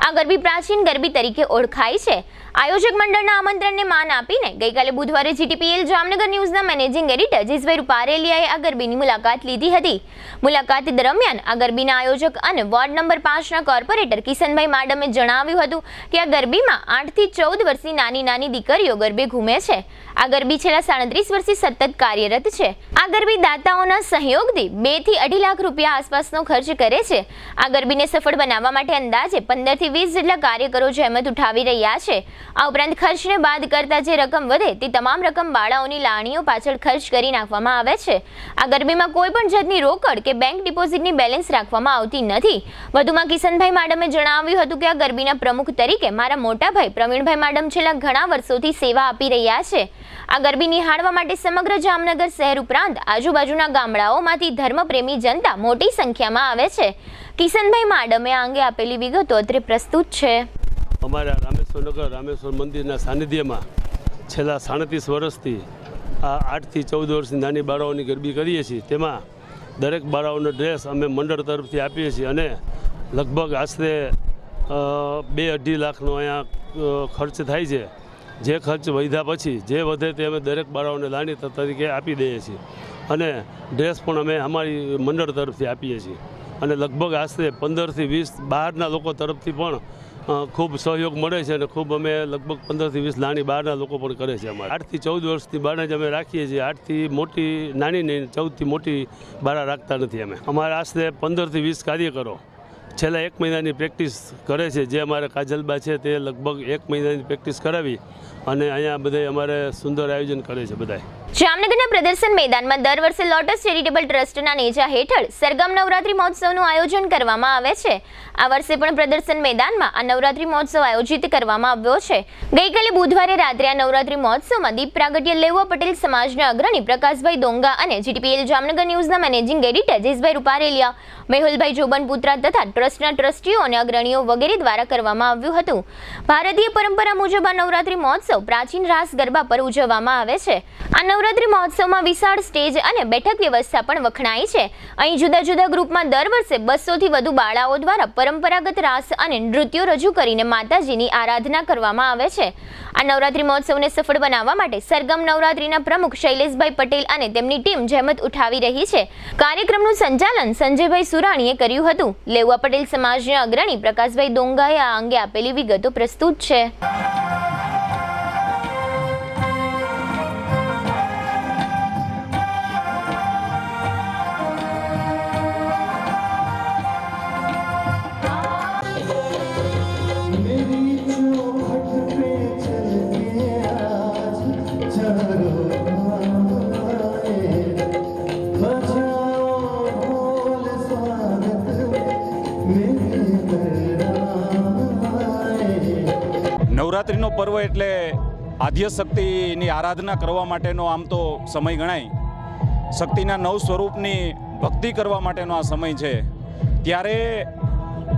આ ગરબી પ્રાચીન ગરબી તરીકે ઓળખાય છે. આયોજક મંડળના આમંત્રણને માન આપીને ગઈકાલે બુધવારે જીટીપીએલ જામનગર ન્યૂઝના મેનેજિંગ એડિટર જયેશભાઈ રૂપારેલિયાએ આ ગરબીની મુલાકાત લીધી હતી. મુલાકાત દરમિયાન આ ગરબીના આયોજક અને વોર્ડ નંબર 5ના કોર્પોરેટર કિશનભાઈ માડમે જણાવ્યું હતું કે આ ગરબીમાં 8 થી 14 વર્ષની નાની નાની દીકરીઓ ગરબે ઘૂમે છે. આ ગરબી છેલ્લા 37 વર્ષથી સતત કાર્યરત છે. આ ગરબી દાતાઓના સહયોગથી 2 થી 2.5 લાખ રૂપિયા આસપાસનો ખર્ચ કરે છે. આ ગરબીને સફળ બનાવવા માટે અંદાજે 15 થી 20 જેટલા કાર્યકરો જહેમત ઉઠાવી રહ્યા છે. આ ઉપરાંત ખર્ચને બાદ કરતા જે રકમ વધે તે તમામ રકમ બાળાઓની લાણીઓ પાછળ ખર્ચ કરી નાખવામાં આવે છે. આ ગરબીમાં કોઈ પણ જાતની રોકડ કે બેંક ડિપોઝિટની બેલેન્સ રાખવામાં આવતી નથી. વધુમાં કિશનભાઈ માડમે જણાવ્યું હતું કે આ ગરબીના પ્રમુખ તરીકે મારા મોટા ભાઈ પ્રવીણભાઈ માડમ છેલ્લા ઘણા વર્ષોથી સેવા આપી રહ્યા છે. આ ગરબી નિહાળવા માટે સમગ્ર જામનગર શહેર ઉપરાંત આજુબાજુના ગામડાઓમાંથી ધર્મપ્રેમી જનતા મોટી સંખ્યામાં આવે છે. કિશનભાઈ માડમે આ અંગે આપેલી વિગતો અત્રે પ્રસ્તુત છે. અમારા રામેશ્વર રામેશ્વર મંદિરના સાનિધ્યમાં છેલ્લા 37 વર્ષથી આ 8 થી 14 વર્ષની નાની બાળાઓની ગરબી કરીએ છીએ. તેમાં દરેક બાળાઓનો ડ્રેસ અમે મંડળ તરફથી આપીએ છીએ અને લગભગ આશરે 2-2.5 લાખનો અહીંયા ખર્ચ થાય છે. જે ખર્ચ વધ્યા પછી જે વધે તે અમે દરેક બાળાઓને લાણી તરીકે આપી દઈએ છીએ અને ડ્રેસ પણ અમે અમારી મંડળ તરફથી આપીએ છીએ. અને લગભગ આશરે 15 થી 20 બહારના લોકો તરફથી પણ ખૂબ સહયોગ મળે છે અને ખૂબ અમે લગભગ 15 થી 20 નાની બહારના લોકો પણ કરે છે. અમારે 8 થી 14 વર્ષની બાળા જ અમે રાખીએ છીએ. 8 થી મોટી નાની નહીં, 14 થી મોટી બાળા રાખતા નથી. અમારે આશરે 15 થી 20 કાર્યકરો છેલ્લા 1 મહિનાની પ્રેક્ટિસ કરે છે. જે અમારા કાજલબા છે તે લગભગ 1 મહિનાની પ્રેક્ટિસ કરાવી અને અહીંયા બધે અમારે સુંદર આયોજન કરે છે. બધા જામનગરના પ્રદર્શન મેદાનમાં દર વર્ષે લોટસ ચેરિટેબલ ટ્રસ્ટના નેજા હેઠળ સરગમ નવરાત્રી મહોત્સવનું આયોજન કરવામાં આવે છે. આ વર્ષે પણ પ્રદર્શન મેદાનમાં આ નવરાત્રી મહોત્સવ આયોજિત કરવામાં આવ્યો છે. ગઈકાલે બુધવારે રાત્રે આ નવરાત્રી મહોત્સવમાં દીપ પ્રાગટ્ય લેવા પટેલ સમાજના અગ્રણી પ્રકાશભાઈ ડોંગા અને જીટીપીએલ જામનગર ન્યૂઝના મેનેજિંગ એડિટર જયેશભાઈ રૂપારેલિયા, મેહુલભાઈ જોબનપુત્રા તથા ટ્રસ્ટના ટ્રસ્ટીઓ અને અગ્રણીઓ વગેરે દ્વારા કરવામાં આવ્યું હતું. ભારતીય પરંપરા મુજબ આ નવરાત્રી મહોત્સવ પ્રાચીન રાસ ગરબા પર ઉજવવામાં આવે છે. આ નવરાત્રી મહોત્સવમાં વિશાળ સ્ટેજ અને બેઠક વ્યવસ્થા પણ વખણાઈ છે. અહીં જુદા જુદા ગ્રુપમાં દર વર્ષે 200થી વધુ બાળાઓ દ્વારા પરંપરાગત રાસ અને નૃત્યો રજૂ કરીને માતાજીની આરાધના કરવામાં આવે છે. આ નવરાત્રી મહોત્સવને સફળ બનાવવા માટે સરગમ નવરાત્રીના પ્રમુખ શૈલેષભાઈ પટેલ અને તેમની ટીમ જહેમત ઉઠાવી રહી છે. કાર્યક્રમનું સંચાલન સંજયભાઈ સુરાણીએ કર્યું હતું. લેઉવા પટેલ સમાજના અગ્રણી પ્રકાશભાઈ દોંગાએ આ અંગે આપેલી વિગતો પ્રસ્તુત છે. નવરાત્રિનો પર્વ એટલે આદ્યશક્તિની આરાધના કરવા માટેનો આમ તો સમય ગણાય. શક્તિના નવ સ્વરૂપની ભક્તિ કરવા માટેનો આ સમય છે. ત્યારે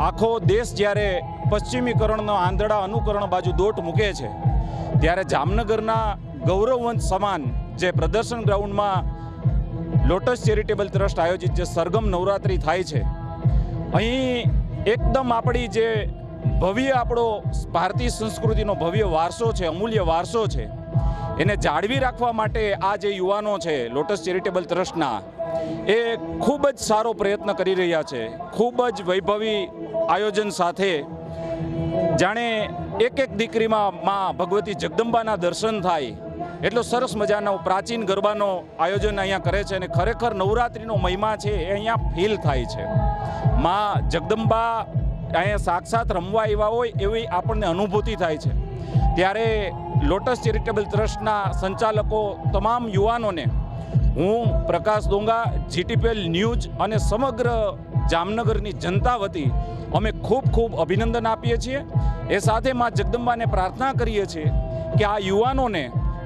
આખો દેશ જ્યારે પશ્ચિમીકરણનો આંધળા અનુકરણ બાજુ દોટ મૂકે છે, ત્યારે જામનગરના ગૌરવવંત સમાન જે પ્રદર્શન ગ્રાઉન્ડમાં લોટસ ચેરિટેબલ ટ્રસ્ટ આયોજિત જે સરગમ નવરાત્રિ થાય છે, અહીં એકદમ આપણી જે ભવ્ય આપણો ભારતીય સંસ્કૃતિનો ભવ્ય વારસો છે, અમૂલ્ય વારસો છે, એને જાળવી રાખવા માટે આ જે યુવાનો છે લોટસ ચેરિટેબલ ટ્રસ્ટના, એ ખૂબ જ સારો પ્રયત્ન કરી રહ્યા છે. ખૂબ જ વૈભવી આયોજન સાથે જાણે એક દીકરીમાં માં ભગવતી જગદંબાના દર્શન થાય એટલો સરસ મજાનો પ્રાચીન ગરબાનો આયોજન અહીંયા કરે છે. અને ખરેખર નવરાત્રિનો મહિમા છે એ અહીંયા ફીલ થાય છે. માં જગદંબા અહીંયા સાક્ષાત રમવા આવ્યા હોય એવી આપણને અનુભૂતિ થાય છે. ત્યારે લોટસ ચેરિટેબલ ટ્રસ્ટના સંચાલકો તમામ યુવાનોને હું પ્રકાશ દોંગા, જીટીપીએલ ન્યૂઝ અને સમગ્ર જામનગરની જનતા વતી અમે ખૂબ અભિનંદન આપીએ છીએ. એ સાથે માં જગદંબાને પ્રાર્થના કરીએ છીએ કે આ યુવાનોને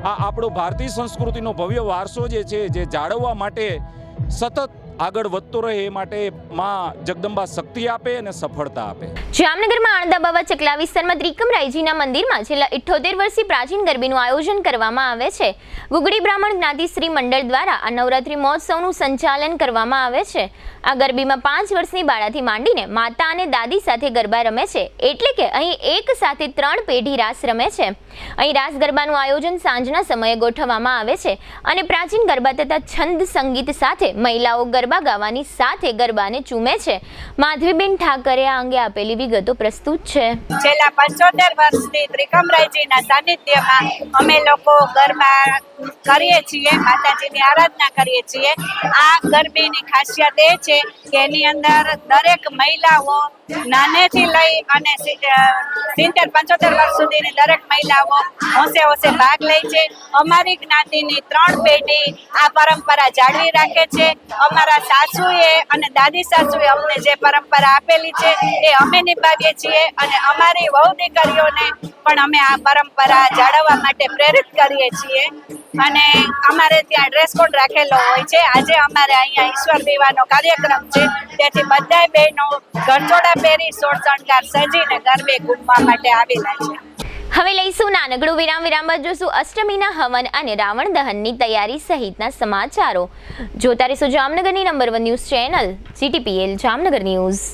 આ આપણો ભારતીય સંસ્કૃતિનો ભવ્ય વારસો જે છે જે જાળવવા માટે સતત આગળ વધતો રહે એ માટે માં જગદંબા શક્તિ આપે અને સફળતા આપે. જામનગરમાં આણંદાબાવા ચકલા વિસ્તારમાં ત્રિકમરાયજીના મંદિરમાં છેલ્લા 78 વર્ષથી પ્રાચીન ગરબીનું આયોજન કરવામાં આવે છે. ગુગડી બ્રાહ્મણ જ્ઞાતિ શ્રી મંડળ દ્વારા આ નવરાત્રી મહોત્સવનું સંચાલન કરવામાં આવે છે. આ ગરબીમાં 5 વર્ષની બાળાથી માંડીને માતા અને દાદી સાથે ગરબા રમે છે. એટલે કે અહીં એક સાથે 3 પેઢી રાસ રમે છે. અહીં રાસ ગરબાનું આયોજન સાંજના સમયે ગોઠવવામાં આવે છે અને પ્રાચીન ગરબા તથા છંદ સંગીત સાથે મહિલાઓ ગરબા ગાવાની સાથે ગરબાને ચૂમે છે. માધવીબેન ઠાકરે આ અંગે આપેલી વિગતો પ્રસ્તુત છે. છેલ્લા 75 વર્ષથી ત્રિકમરાયજીના સાનિધ્યમાં અમે લોકો ગરબા કરીએ છીએ, માતાજીની આરાધના કરીએ છીએ. આ ગરબીની ખાસિયત એ છે કે એની અંદર દરેક મહિલાઓ નાનેથી લઈ અને 70-75 વર્ષ સુધીની દરેક મહિલાઓ હોંશે ભાગ લે છે. અમારી જ્ઞાતિની 3 પેઢી આ પરંપરા જાળવી રાખે છે. અમારા સાસુએ અને દાદી સાસુએ અમને જે પરંપરા આપેલી છે એ અમે નિભાવીએ છીએ અને અમારી વહુ દીકરીઓને પણ અમે આ પરંપરા જાળવવા માટે પ્રેરિત કરીએ છીએ. અને અમારે ત્યાં ડ્રેસ કોડ રાખેલો હોય છે. આજે અમારે અહીંયા ઈશ્વર દીવાનો કાર્યક્રમ છે, તેથી બધાય બહેનો ગરચોડા પહેરી સોળ શણગાર સજીને ગરબે ઘૂમવા માટે આવેલા છે. હવે લઈશું નાનકડું વિરામ બાદ જોશું અષ્ટમીના હવન અને રાવણ દહનની તૈયારી સહિતના સમાચારો. જોતા રહેશો જામનગરની number 1 news channel GTPL Jamnagar news.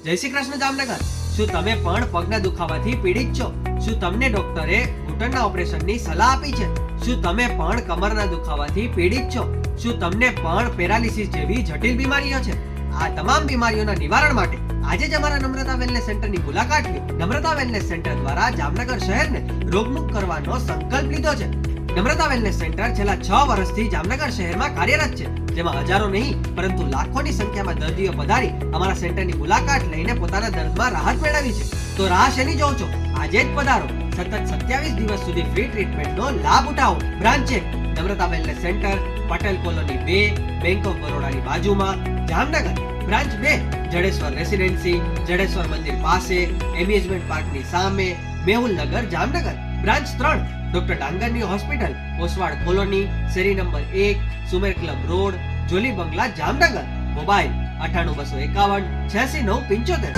જય શ્રી કૃષ્ણ જામનગર. શું તમે પણ પગના દુખાવાથી પીડિત છો? શું તમને ડોક્ટરે ઘૂંટણના ઓપરેશનની સલાહ આપી છે? શું તમે પણ કમરના દુખાવાથી પીડિત છો? શું તમને પણ પેરાલિસિસ જેવી જટિલ બીમારીઓ છે? આ તમામ બીમારીઓના નિવારણ માટે આજે જ અમારા નમ્રતા વેલનેસ સેન્ટરની મુલાકાત લો. નમ્રતા વેલનેસ સેન્ટર દ્વારા જામનગર શહેરને રોગમુક્ત કરવાનો સંકલ્પ લીધો છે. નમ્રતા વેલનેસ સેન્ટર છેલ્લા 6 વર્ષથી જામનગર શહેરમાં કાર્યરત છે, જેમાં હજારો નહીં પરંતુ લાખોની સંખ્યામાં દર્દીઓ પધારી અમારા સેન્ટરની મુલાકાત લઈને પોતાના દર્દમાં રાહત મેળવી છે. તો રાહ શેની જોવ છો? આજે જ પધારો. સતત 27 દિવસ સુધી ફ્રી ટ્રીટમેન્ટનો લાભ ઉઠાવો. Branch 1 Namrata wellness centre, Patel colony 2, bank of બરોડાની બાજુમાં, જામનગર. બ્રાન્ચ 2 જડેશ્વર રેસિડેન્સી, જડેશ્વર મંદિર પાસે, એમ્યુઝમેન્ટ પાર્કની સામે, મેહુલનગર, જામનગર. બ્રાન્ચ 3 ડોક્ટર ડાંગરની હોસ્પિટલ, ઓસવાડ કોલોની, શેરી number 1, Sumer club road, Jolly બંગલા, જામનગર. મોબાઈલ 98 251 86 975.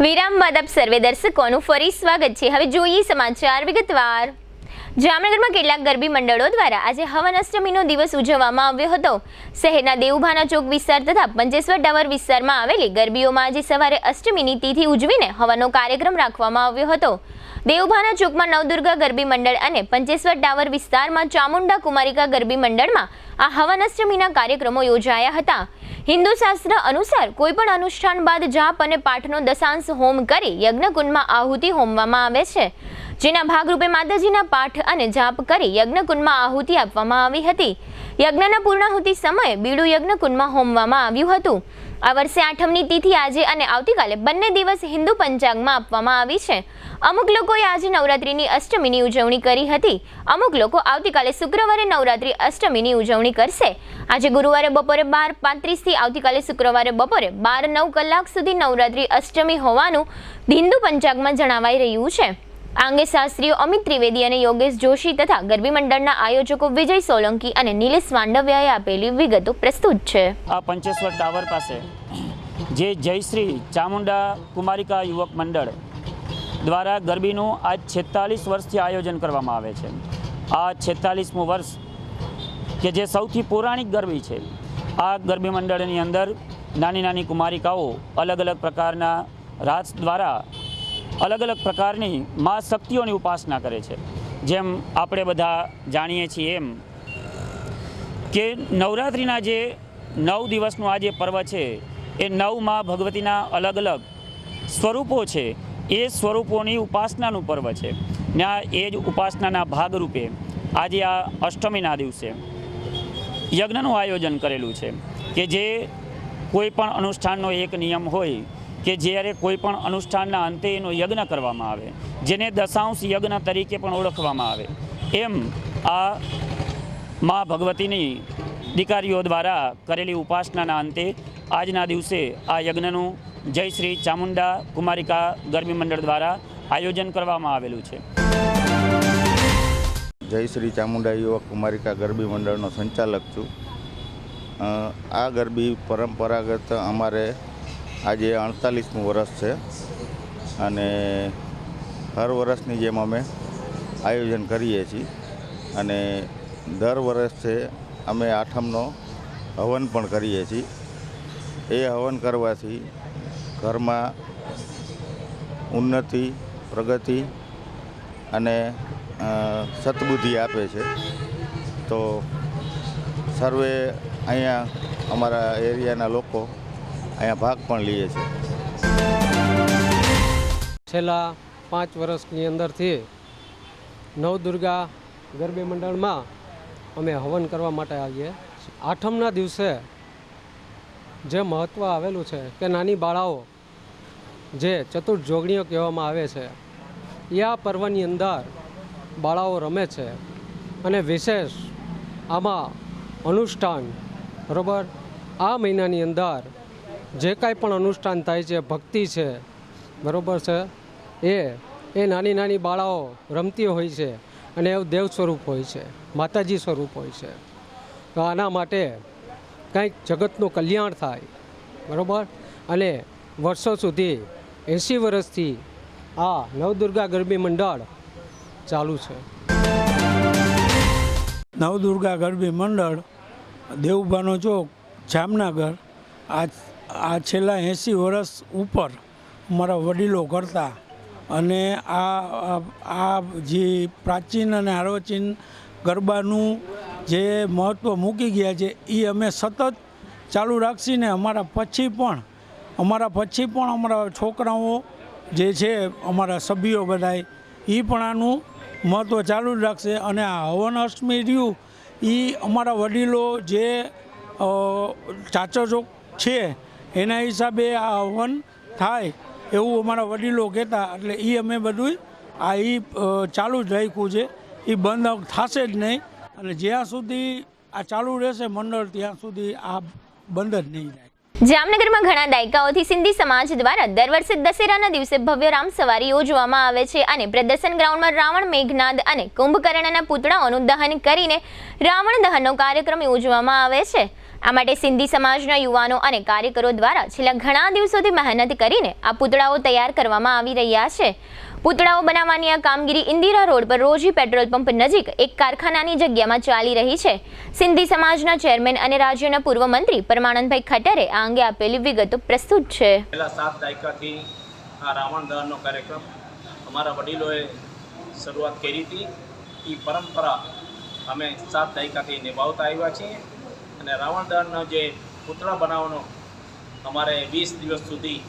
વિરામ બાદ આપ સર્વે દર્શકોનું ફરી સ્વાગત છે. હવે જોઈએ સમાચાર વિગતવાર. જામનગરમાં કેટલાક ગરબી મંડળો દ્વારા આજે હવન અષ્ટમીનો દિવસ ઉજવવામાં આવ્યો હતો. શહેરના દેવુભાના ચોક વિસ્તાર તથા પંચેશ્વર ટાવર વિસ્તારમાં આવેલી ગરબીઓમાં આજે સવારે અષ્ટમીની તિથિ ઉજવીને હવનનો કાર્યક્રમ રાખવામાં આવ્યો હતો. દેવુભાના ચોકમાં નવદુર્ગા ગરબી મંડળ અને પંચેશ્વર ટાવર વિસ્તારમાં ચામુંડા કુમારિકા ગરબી મંડળમાં આ હવન અષ્ટમીના કાર્યક્રમો યોજાયા હતા. હિન્દુ શાસ્ત્ર અનુસાર કોઈપણ અનુષ્ઠાન બાદ જાપ અને પાઠનો દશાંશ હોમ કરી યજ્ઞકુંડમાં આહુતિ હોમવામાં આવે છે, જેના ભાગરૂપે માતાજીના પાઠ અને જાપ કરી યજ્ઞકુંડમાં આહુતિ આપવામાં આવી હતી. યજ્ઞના પૂર્ણાહુતિ સમયે બીડું યજ્ઞકુંડમાં હોમવામાં આવ્યું હતું. આ વર્ષે આઠમની તિથિ આજે અને આવતીકાલે બંને દિવસ હિન્દુ પંચાંગમાં આપવામાં આવી છે. અમુક લોકોએ આજે નવરાત્રિની અષ્ટમીની ઉજવણી કરી હતી. અમુક લોકો આવતીકાલે શુક્રવારે નવરાત્રિ અષ્ટમીની ઉજવણી કરશે. આજે ગુરુવારે બપોરે 12:35 થી આવતીકાલે શુક્રવારે બપોરે 12:09 કલાક સુધી નવરાત્રિ અષ્ટમી હોવાનું હિન્દુ પંચાંગમાં જણાવાઈ રહ્યું છે. આ અંગે શાસ્ત્રીઓ અમિત ત્રિવેદી અને યોગેશ જોશી તથા ગરબી મંડળના આયોજકો વિજય સોલંકી અને નિલેશ માંડવિયાએ આપેલી વિગતો પ્રસ્તુત છે. આ પંચેશ્વર ટાવર પાસે જે જયશ્રી ચામુંડા કુમારિકા યુવક મંડળ દ્વારા ગરબીનું આજ 46 વર્ષથી આયોજન કરવામાં આવે છે. આ 46મું વર્ષ કે જે સૌથી પૌરાણિક ગરબી છે. આ ગરબી મંડળની અંદર નાની નાની કુમારિકાઓ અલગ અલગ પ્રકારના રાસ દ્વારા અલગ અલગ પ્રકારની મા શક્તિઓની ઉપાસના કરે છે. જેમ આપણે બધા જાણીએ છીએ એમ કે નવરાત્રિના જે 9 દિવસનું આ જે પર્વ છે એ 9 માં ભગવતીના અલગ અલગ સ્વરૂપો છે. એ સ્વરૂપોની ઉપાસનાનું પર્વ છે ને એ જ ઉપાસનાના ભાગરૂપે આજે આ અષ્ટમીના દિવસે યજ્ઞનું આયોજન કરેલું છે કે જે કોઈ પણ અનુષ્ઠાનનો એક નિયમ હોય કે જ્યારે કોઈ પણ અનુષ્ઠાનના અંતે એનો યજ્ઞ કરવામાં આવે, જેને દશાંશ યજ્ઞ તરીકે પણ ઓળખવામાં આવે. એમ આ મા ભગવતીની દીકરીઓ દ્વારા કરેલી ઉપાસનાના અંતે આજના દિવસે આ યજ્ઞનું જય શ્રી ચામુંડા કુમારિકા ગરબી મંડળ દ્વારા આયોજન કરવામાં આવેલું છે. જય શ્રી ચામુંડા યુવક કુમારિકા ગરબી મંડળનો સંચાલક છું. આ ગરબી પરંપરાગત અમારે આજે 48મું વર્ષ છે અને હર વર્ષની જેમ અમે આયોજન કરીએ છીએ અને દર વર્ષે અમે આઠમનો હવન પણ કરીએ છીએ. એ હવન કરવાથી ઘરમાં ઉન્નતિ, પ્રગતિ અને સદબુદ્ધિ આપે છે. તો સર્વે અહીંયા અમારા એરિયાના લોકો અહીંયા ભાગ પણ લઈએ છે. છેલ્લા 5 વર્ષની અંદરથી નવદુર્ગા ગરબી મંડળમાં અમે હવન કરવા માટે આવીએ. આઠમના દિવસે જે મહત્ત્વ આવેલું છે કે નાની બાળાઓ જે ચતુર્થ જોગણીઓ કહેવામાં આવે છે એ આ પર્વની અંદર બાળાઓ રમે છે અને વિશેષ આમાં અનુષ્ઠાન બરાબર આ મહિનાની અંદર જે કાંઈ પણ અનુષ્ઠાન થાય છે, ભક્તિ છે બરાબર છે, એ નાની નાની બાળાઓ રમતી હોય છે અને એવું દેવ સ્વરૂપ હોય છે, માતાજી સ્વરૂપ હોય છે. તો આના માટે કંઈક જગતનું કલ્યાણ થાય બરાબર અને વર્ષો સુધી 80 વર્ષથી આ નવદુર્ગા ગરબી મંડળ ચાલુ છે. નવદુર્ગા ગરબી મંડળ દેવુભાનો ચોક જામનગર આ છેલ્લા 80 વર્ષ ઉપર અમારા વડીલો કરતા અને આ જે પ્રાચીન અને આર્વચીન ગરબાનું જે મહત્ત્વ મૂકી ગયા છે એ અમે સતત ચાલુ રાખીને અમારા પછી પણ અમારા છોકરાઓ જે છે અમારા સભ્યો બધાય એ પણ આનું મહત્ત્વ ચાલુ જ રાખશે. અને આ હવન અષ્ટમી રહ્યું એ અમારા વડીલો જે ચાચો ચોક છે એના હિસાબે આ હવન થાય એવું અમારા વડીલો કહેતા, એટલે એ અમે બધું ચાલુ જ રાખ્યું છે. એ બંધ થશે જ નહીં, અને જ્યાં સુધી આ ચાલુ રહેશે મંડળ ત્યાં સુધી આ બંધ જ નહીં થાય. જામનગરમાં ઘણા દાયકાઓથી સિંધી સમાજ દ્વારા દર વર્ષે દશેરાના દિવસે ભવ્ય રામ સવારી યોજવામાં આવે છે અને પ્રદર્શન ગ્રાઉન્ડમાં રાવણ, મેઘનાદ અને કુંભકર્ણના પૂતળાઓનું દહન કરીને રાવણ દહનનો કાર્યક્રમ યોજવામાં આવે છે. આ માટે સિંધી સમાજના યુવાનો અને કાર્યકરો દ્વારા છેલ્લા ઘણા દિવસોથી મહેનત કરીને આ પૂતળાઓ તૈયાર કરવામાં આવી રહ્યા છે. પૂતળાઓ બનાવવાની આ કામગીરી ઇન્દિરા રોડ પર રોજી પેટ્રોલ પંપ નજીક એક કારખાનાની જગ્યામાં ચાલી રહી છે. સિંધી સમાજના ચેરમેન અને રાજ્યના પૂર્વ મંત્રી પરમાનંદભાઈ ખટ્ટરે આ અંગે આપેલી વિગતો પ્રસ્તુત છે. છેલ્લા 7 દાયકાથી આ રાવણ દહનનો કાર્યક્રમ અમારા વડીલોએ શરૂઆત કરી હતી. એ પરંપરા અમે 7 દાયકાથી નિભાવતા આવ્યા છીએ અને રાવણ દહનનો જે પૂતળા બનાવવાનો અમારે 20 દિવસ સુધી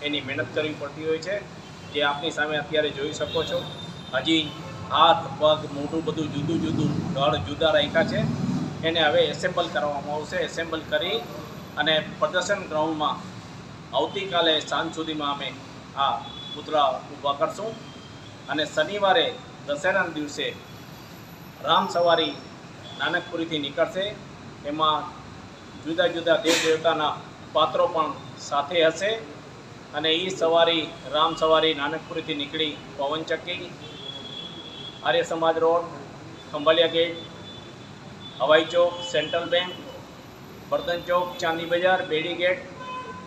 એની મહેનત કરવી પડતી હોય છે. જે આપની સામે અત્યારે જોઈ શકો છો, હજી હાથ, પગ, મોઢું બધું જુદું જુદું ધડ જુદા રાખ્યા છે. એને હવે એસેમ્બલ કરવામાં આવશે. એસેમ્બલ કરી અને પ્રદર્શન ગ્રાઉન્ડમાં આવતીકાલે સાંજ સુધીમાં અમે આ પૂતળા ઊભા કરશું અને શનિવારે દશેરાના દિવસે રામ સવારી નાનકપુરીથી નીકળશે. એમાં જુદા જુદા દેવ દેવતાના પાત્રો પણ સાથે હશે અને એ સવારી રામ સવારી નાનકપુરીથી નીકળી પવનચક્કી, આર્ય સમાજ રોડ, ખંભાલિયા ગેટ, હવાઈ ચોક, સેન્ટ્રલ બેંક, બર્તન ચોક, ચાંદી બજાર, બેડી ગેટ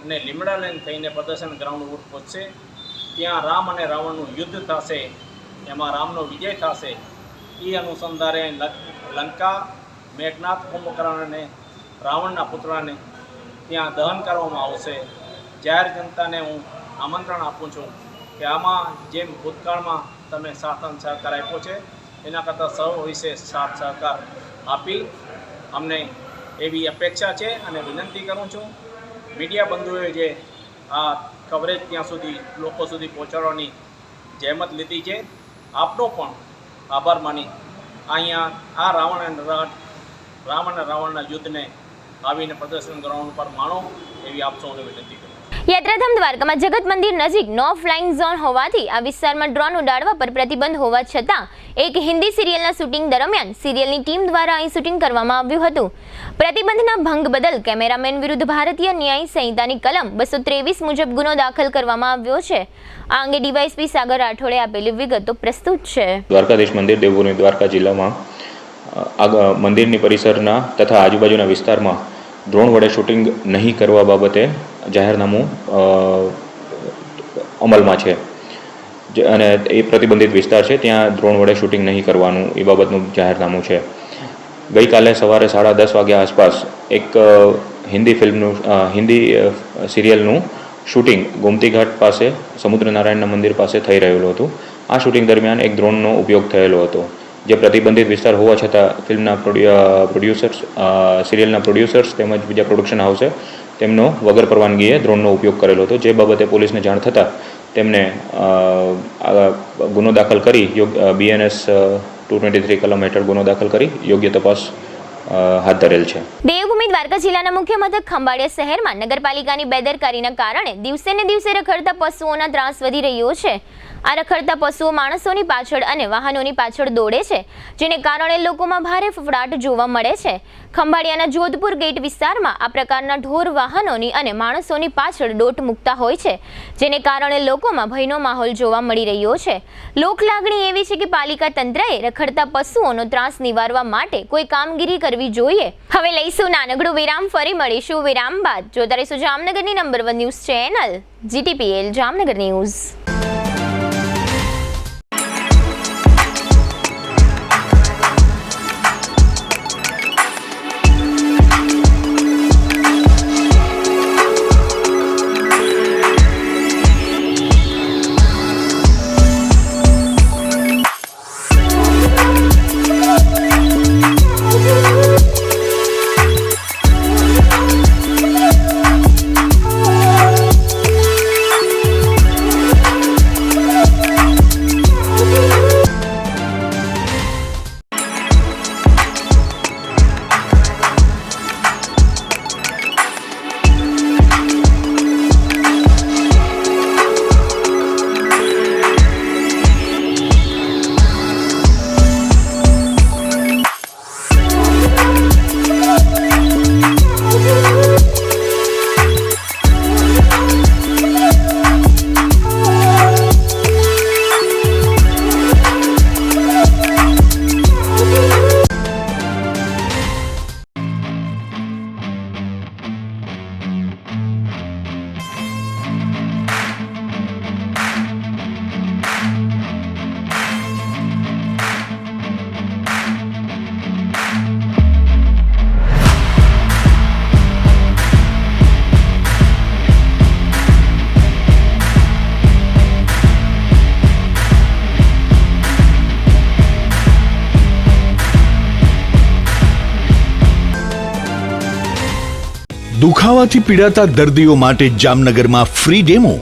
અને લીમડા લેન થઈને પ્રદર્શન ગ્રાઉન્ડ ઉપર પહોંચશે. ત્યાં રામ અને રાવણનું યુદ્ધ થશે, એમાં રામનો વિજય થશે. એ અનુસંધાને લંકા, મેઘનાદ, કુંભકર્ણ અને રાવણના પુતળાને ત્યાં દહન કરવામાં આવશે. જાહેર જનતાને હું આમંત્રણ આપું છું કે આમાં જેમ ભૂતકાળમાં તમે સાથ સહકાર આપ્યો છે એના કરતાં સૌ વિશેષ સાથ સહકાર આપી અમને એવી અપેક્ષા છે. અને વિનંતી કરું છું મીડિયા બંધુઓએ જે આ કવરેજ ત્યાં સુધી લોકો સુધી પહોંચાડવાની જહેમત લીધી છે, આપનો પણ આભાર માની અહીંયા આ રામ અને રાવણના યુદ્ધને આવીને પ્રદર્શન ગ્રાઉન્ડ પર માણો એવી આપ સૌને વિનંતી કરું. યાત્રાધામ દ્વારકામાં જગત મંદિર નજીક નો ફ્લાઇંગ ઝોન હોવાથી આ વિસ્તારમાં ડ્રોન ઉડાડવા પર પ્રતિબંધ હોવા છતાં એક હિન્દી સિરિયલના શૂટિંગ દરમિયાન સિરિયલની ટીમ દ્વારા અહીં શૂટિંગ કરવામાં આવ્યું હતું. પ્રતિબંધના ભંગ બદલ કેમેરામેન વિરુદ્ધ ભારતીય ન્યાય સંહિતાની કલમ 223 મુજબ ગુનો દાખલ કરવામાં આવ્યો છે. આ અંગે ડીવાયએસપી સાગર રાઠોડે આપેલી વિગતો પ્રસ્તુત છે. દ્વારકાધીશ મંદિર દેવભૂમિ દ્વારકા જિલ્લામાં મંદિરની પરિસરના તથા આજુબાજુના વિસ્તારમાં ડ્રોન વડે શૂટિંગ નહીં કરવા બાબતે જાહેરનામું અમલમાં છે અને એ પ્રતિબંધિત વિસ્તાર છે, ત્યાં ડ્રોન વડે શૂટિંગ નહીં કરવાનું એ બાબતનું જાહેરનામું છે. ગઈકાલે સવારે 10:30 વાગ્યા આસપાસ એક હિન્દી સિરિયલનું શૂટિંગ ગોમતી ઘાટ પાસે સમુદ્રનારાયણના મંદિર પાસે થઈ રહેલું હતું. આ શૂટિંગ દરમિયાન એક ડ્રોનનો ઉપયોગ થયેલો હતો, જે પ્રતિબંધિત વિસ્તાર હોવા છતાં ફિલ્મના પ્રોડ્યુસર્સ, સિરિયલના પ્રોડ્યુસર્સ તેમજ બીજા પ્રોડક્શન હાઉસે તેમનો વગર પરવાનગીએ ડ્રોનનો ઉપયોગ કરેલો હતો. જે બાબતે પોલીસને જાણ થતાં તેમને ગુનો દાખલ કરી BNS 223 કલમ હેઠળ ગુનો દાખલ કરી યોગ્ય તપાસ હાથ ધરેલ છે. દેવભૂમિ દ્વારકા જિલ્લાના મુખ્ય મથક ખંભાળિયા શહેરમાં નગરપાલિકાની બેદરકારીના કારણે દિવસે ને દિવસે રખડતા પશુઓના ત્રાસ વધી રહ્યો છે. આ રખડતા પશુઓ માણસોની પાછળ અને વાહનોની પાછળ દોડે છે, જેને કારણે લોકોમાં ભારે ફફડાટ જોવા મળે છે. ખંભાળિયાના જોધપુર ગેટ વિસ્તારમાં આ પ્રકારના ઢોર વાહનોની અને માણસોની પાછળ દોટ મૂકતા હોય છે, જેને કારણે લોકોમાં ભયનો માહોલ જોવા મળી રહ્યો છે. લોક લાગણી એવી છે કે પાલિકા તંત્રએ રખડતા પશુઓનો ત્રાસ નિવારવા માટે કોઈ કામગીરી કરવી જોઈએ. હવે લઈશું નાનકડું વિરામ, ફરી મળીશું વિરામ બાદ. જોતા રહીશું જામનગરની number 1 news channel GTPL Jamnagar news. દુખાવાથી પીડાતા દર્દીઓ માટે જામનગરમાં free demo.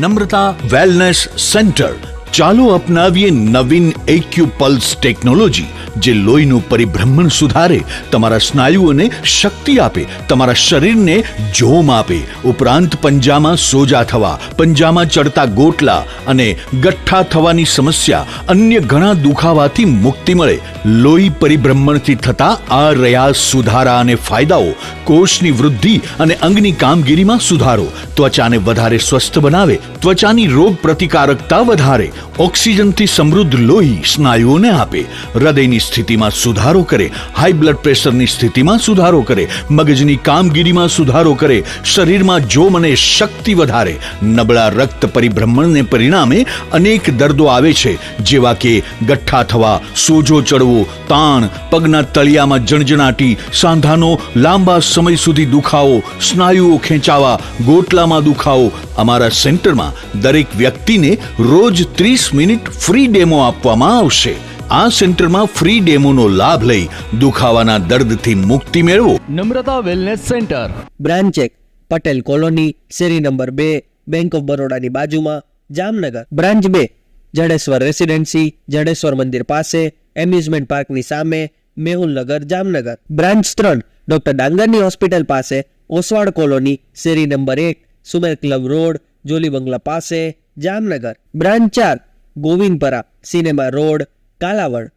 Namrata wellness centre. ચાલો અપનાવીએ નવીન એક્યુપલ્સ ટેકનોલોજી, જે લોહીનું પરિભ્રમણ સુધારે, તમારા સ્નાયુઓને શક્તિ આપે, તમારા શરીરને જોમ આપે. ઉપરાંત પંજામાં સોજા થવા, પંજામાં ચડતા ગોટલા અને ગઠ્ઠા થવાની સમસ્યા, અન્ય ઘણા દુખાવાથી મુક્તિ મળે. લોહી પરિભ્રમણથી થતા આ રહ્યા સુધારા અને ફાયદાઓ. કોષની વૃદ્ધિ અને અંગની કામગીરીમાં સુધારો, ત્વચાને વધારે સ્વસ્થ બનાવે, ત્વચાની રોગ પ્રતિકારકતા વધારે, ઓક્સિજનથી સમૃદ્ધ લોહી સ્નાયુઓને આપે, હૃદયની સ્થિતિમાં સુધારો કરે, હાઈ બ્લડ પ્રેશરની સ્થિતિમાં સુધારો કરે, મગજની કામગીરીમાં સુધારો કરે, શરીરમાં જોમ અને શક્તિ વધારે. નબળા રક્ત પરિભ્રમણને પરિણામે અનેક દર્દો આવે છે, જેવા કે ગઠ્ઠા થવા, સોજો ચડવો, તાણ, પગના તળિયામાં જણજણાટી, સાંધાનો લાંબા સમય સુધી દુખાવો, સ્નાયુઓ ખેંચાવા, ગોટલામાં દુખાવો. અમારા સેન્ટરમાં દરેક વ્યક્તિને રોજ 30 મિનિટ ફ્રી ડેમો આપવામાં આવશે. આ સેન્ટરમાં ફ્રી ડેમોનો લાભ લઈ દુખાવાના દર્દથી મુક્તિ મેળવો. Namrata wellness centre, branch 1, Patel colony, શેરી નંબર 2, બેંક ઓફ બરોડાની બાજુમાં, જામનગર. બ્રાન્ચ 2, જડેશ્વર રેસિડેન્સી, જડેશ્વર મંદિર પાસે, એમ્યુઝમેન્ટ પાર્કની સામે, મેહુલનગર, જામનગર. બ્રાન્ચ 3, ડોક્ટર ડાંગરની હોસ્પિટલ પાસે, ઓસવાડ કોલોની, શેરી number 1, Sumer club road, Jolly બંગલા પાસે, Jamnagar. Branch 4, Govindpara, cinema road, Kalavad.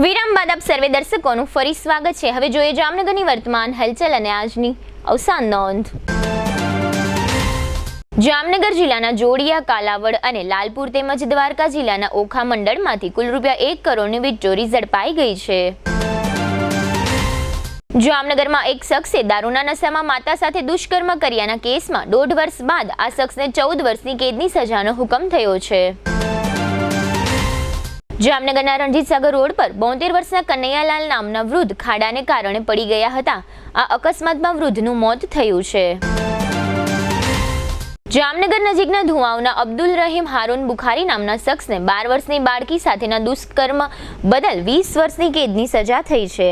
વિરામ બાદ આપ સર્વે દર્શકોનું ફરી સ્વાગત છે. હવે જોઈએ જામનગરની વર્તમાન હલચલ અને આજની અવસાન નોંધ. જામનગર જિલ્લાના જોડિયા, કાલાવડ અને લાલપુર તેમજ દ્વારકા જિલ્લાના ઓખા મંડળમાંથી કુલ ₹1 કરોડની વીજચોરી ઝડપાઈ ગઈ છે. જામનગરમાં એક શખ્સે દારૂના નશામાં માતા સાથે દુષ્કર્મ કર્યાના કેસમાં 1.5 વર્ષ બાદ આ શખ્સને 14 વર્ષની કેદની સજાનો હુકમ થયો છે. જામનગરના રણજીત સાગર રોડ પર 72 વર્ષના કનૈયાલાલ નામના વૃદ્ધ ખાડાને કારણે પડી ગયા હતા. આ અકસ્માતમાં વૃદ્ધનું મોત થયું છે. જામનગર નજીકના ધુવાવના અબ્દુલ રહીમ હારૂન બુખારી નામના શખ્સને 12 વર્ષની બાળકી સાથેના દુષ્કર્મ બદલ 20 વર્ષની કેદની સજા થઈ છે.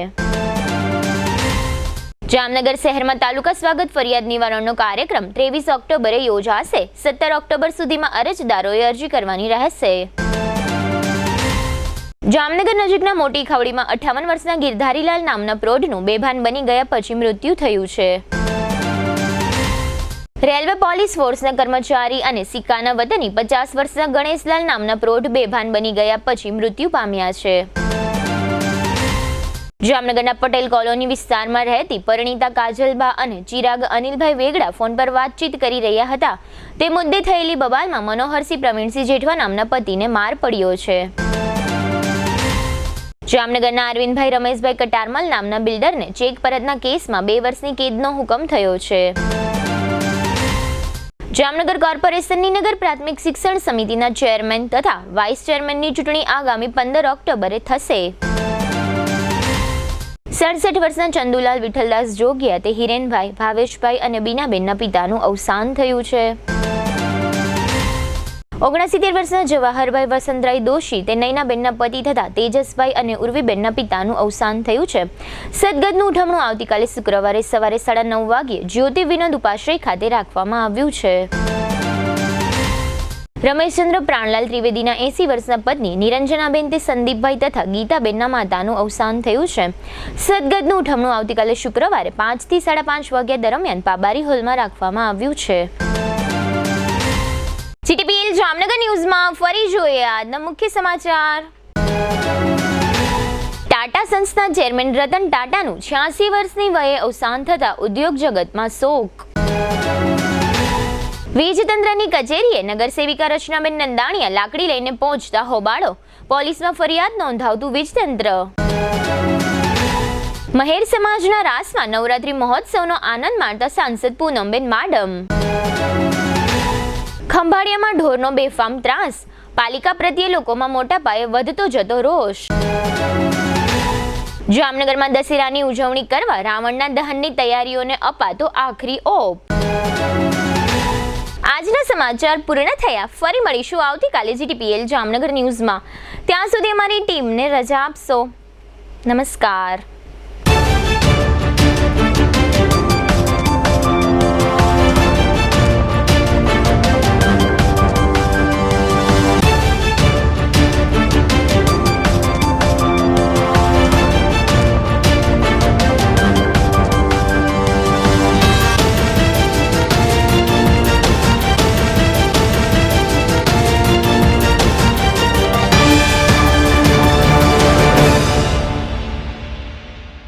જામનગર શહેરમાં તાલુકા સ્વાગત ફરિયાદ નિવારણનો કાર્યક્રમ 23 ઓક્ટોબરે યોજાશે. 17 ઓક્ટોબર સુધીમાં અરજદારોએ અરજી કરવાની રહેશે. જામનગર નજીકના મોટી ખાવડીમાં 58 વર્ષના ગિરધારીલાલ નામના પ્રૌઢનું બેભાન બની ગયા પછી મૃત્યુ થયું છે. રેલવે પોલીસ ફોર્સના કર્મચારી અને સિક્કાના વતની 50 વર્ષના ગણેશલાલ નામના પ્રૌઢ બેભાન બની ગયા પછી મૃત્યુ પામ્યા છે. જામનગરના પટેલ કોલોની વિસ્તારમાં રહેતી પરિણીતા કાજલબા અને ચિરાગ અનિલભાઈ વેગડા ફોન પર વાતચીત કરી રહ્યા હતા. તે મુદ્દે થયેલી બબાલમાં મનોહરસિંહ પ્રવીણસિંહ જેઠવા નામના પતિને માર પડ્યો છે. જામનગરના અરવિંદભાઈ રમેશભાઈ કટારમલ નામના બિલ્ડરને ચેક પરતના કેસમાં 2 વર્ષની કેદનો હુકમ થયો છે. જામનગર કોર્પોરેશનની નગર પ્રાથમિક શિક્ષણ સમિતિના ચેરમેન તથા વાઇસ ચેરમેનની ચૂંટણી આગામી 15 ઓક્ટોબરે થશે. 67 વર્ષના ચંદુલાલ વિઠ્ઠલદાસ જોગિયા તે હિરેનભાઈ, ભાવેશભાઈ અને બીનાબેનના પિતાનું અવસાન થયું છે. 69 વર્ષના જવાહરભાઈ વસંતરાય દોશી તે નયનાબેનના પતિ તથા તેજસભાઈ અને ઉર્વીબેનના પિતાનું અવસાન થયું છે. સદગતનું ઉઠમણું આવતીકાલે શુક્રવારે સવારે 9:30 વાગ્યે જ્યોતિ વિનોદ ઉપાશ્રય ખાતે રાખવામાં આવ્યું છે. રમેશચંદ્ર પ્રાણલાલ ત્રિવેદીના 80 વર્ષના પત્ની નિરંજનાબેન તે સંદીપભાઈ તથા ગીતાબેનના માતાનું અવસાન થયું છે. સદગતનું ઉઠમણું આવતીકાલે શુક્રવારે 5 થી 5:30 વાગ્યા દરમિયાન પાબારી હોલમાં રાખવામાં આવ્યું છે. જીટીપીએલ જામનગર ન્યૂઝમાં ફરી જોઈએ આજના મુખ્ય સમાચાર. ટાટા સંસ્થા ચેરમેન રતન ટાટાનું 86 વર્ષની વયે અવસાન થતા ઉદ્યોગ જગતમાં શોક. વીજતંત્રની કચેરીએ નગરસેવિકા રચનાબેન નંદાણીયા લાકડી લઈને પહોંચતા હોબાળો, પોલીસમાં ફરિયાદ નોંધાવતું વીજતંત્ર. મહેર સમાજના રાસમાં નવરાત્રી મહોત્સવનો આનંદ માણતા સાંસદ પૂનમબેન માડમ. ખંભાળિયામાં ઢોરનો બેફામ ત્રાસ, પાલિકા પ્રત્યે લોકોમાં મોટા પાયે વધતો જતો રોષ. જામનગરમાં દશેરાની ઉજવણી કરવા રાવણના દહનની તૈયારીઓને અપાતો આખરી ઓપ. આજના સમાચાર પૂર્ણ થયા. ફરી મળીશું આવતીકાલે જીટીપીએલ જામનગર ન્યૂઝમાં. ત્યાં સુધી અમારી ટીમને રજા આપશો. નમસ્કાર.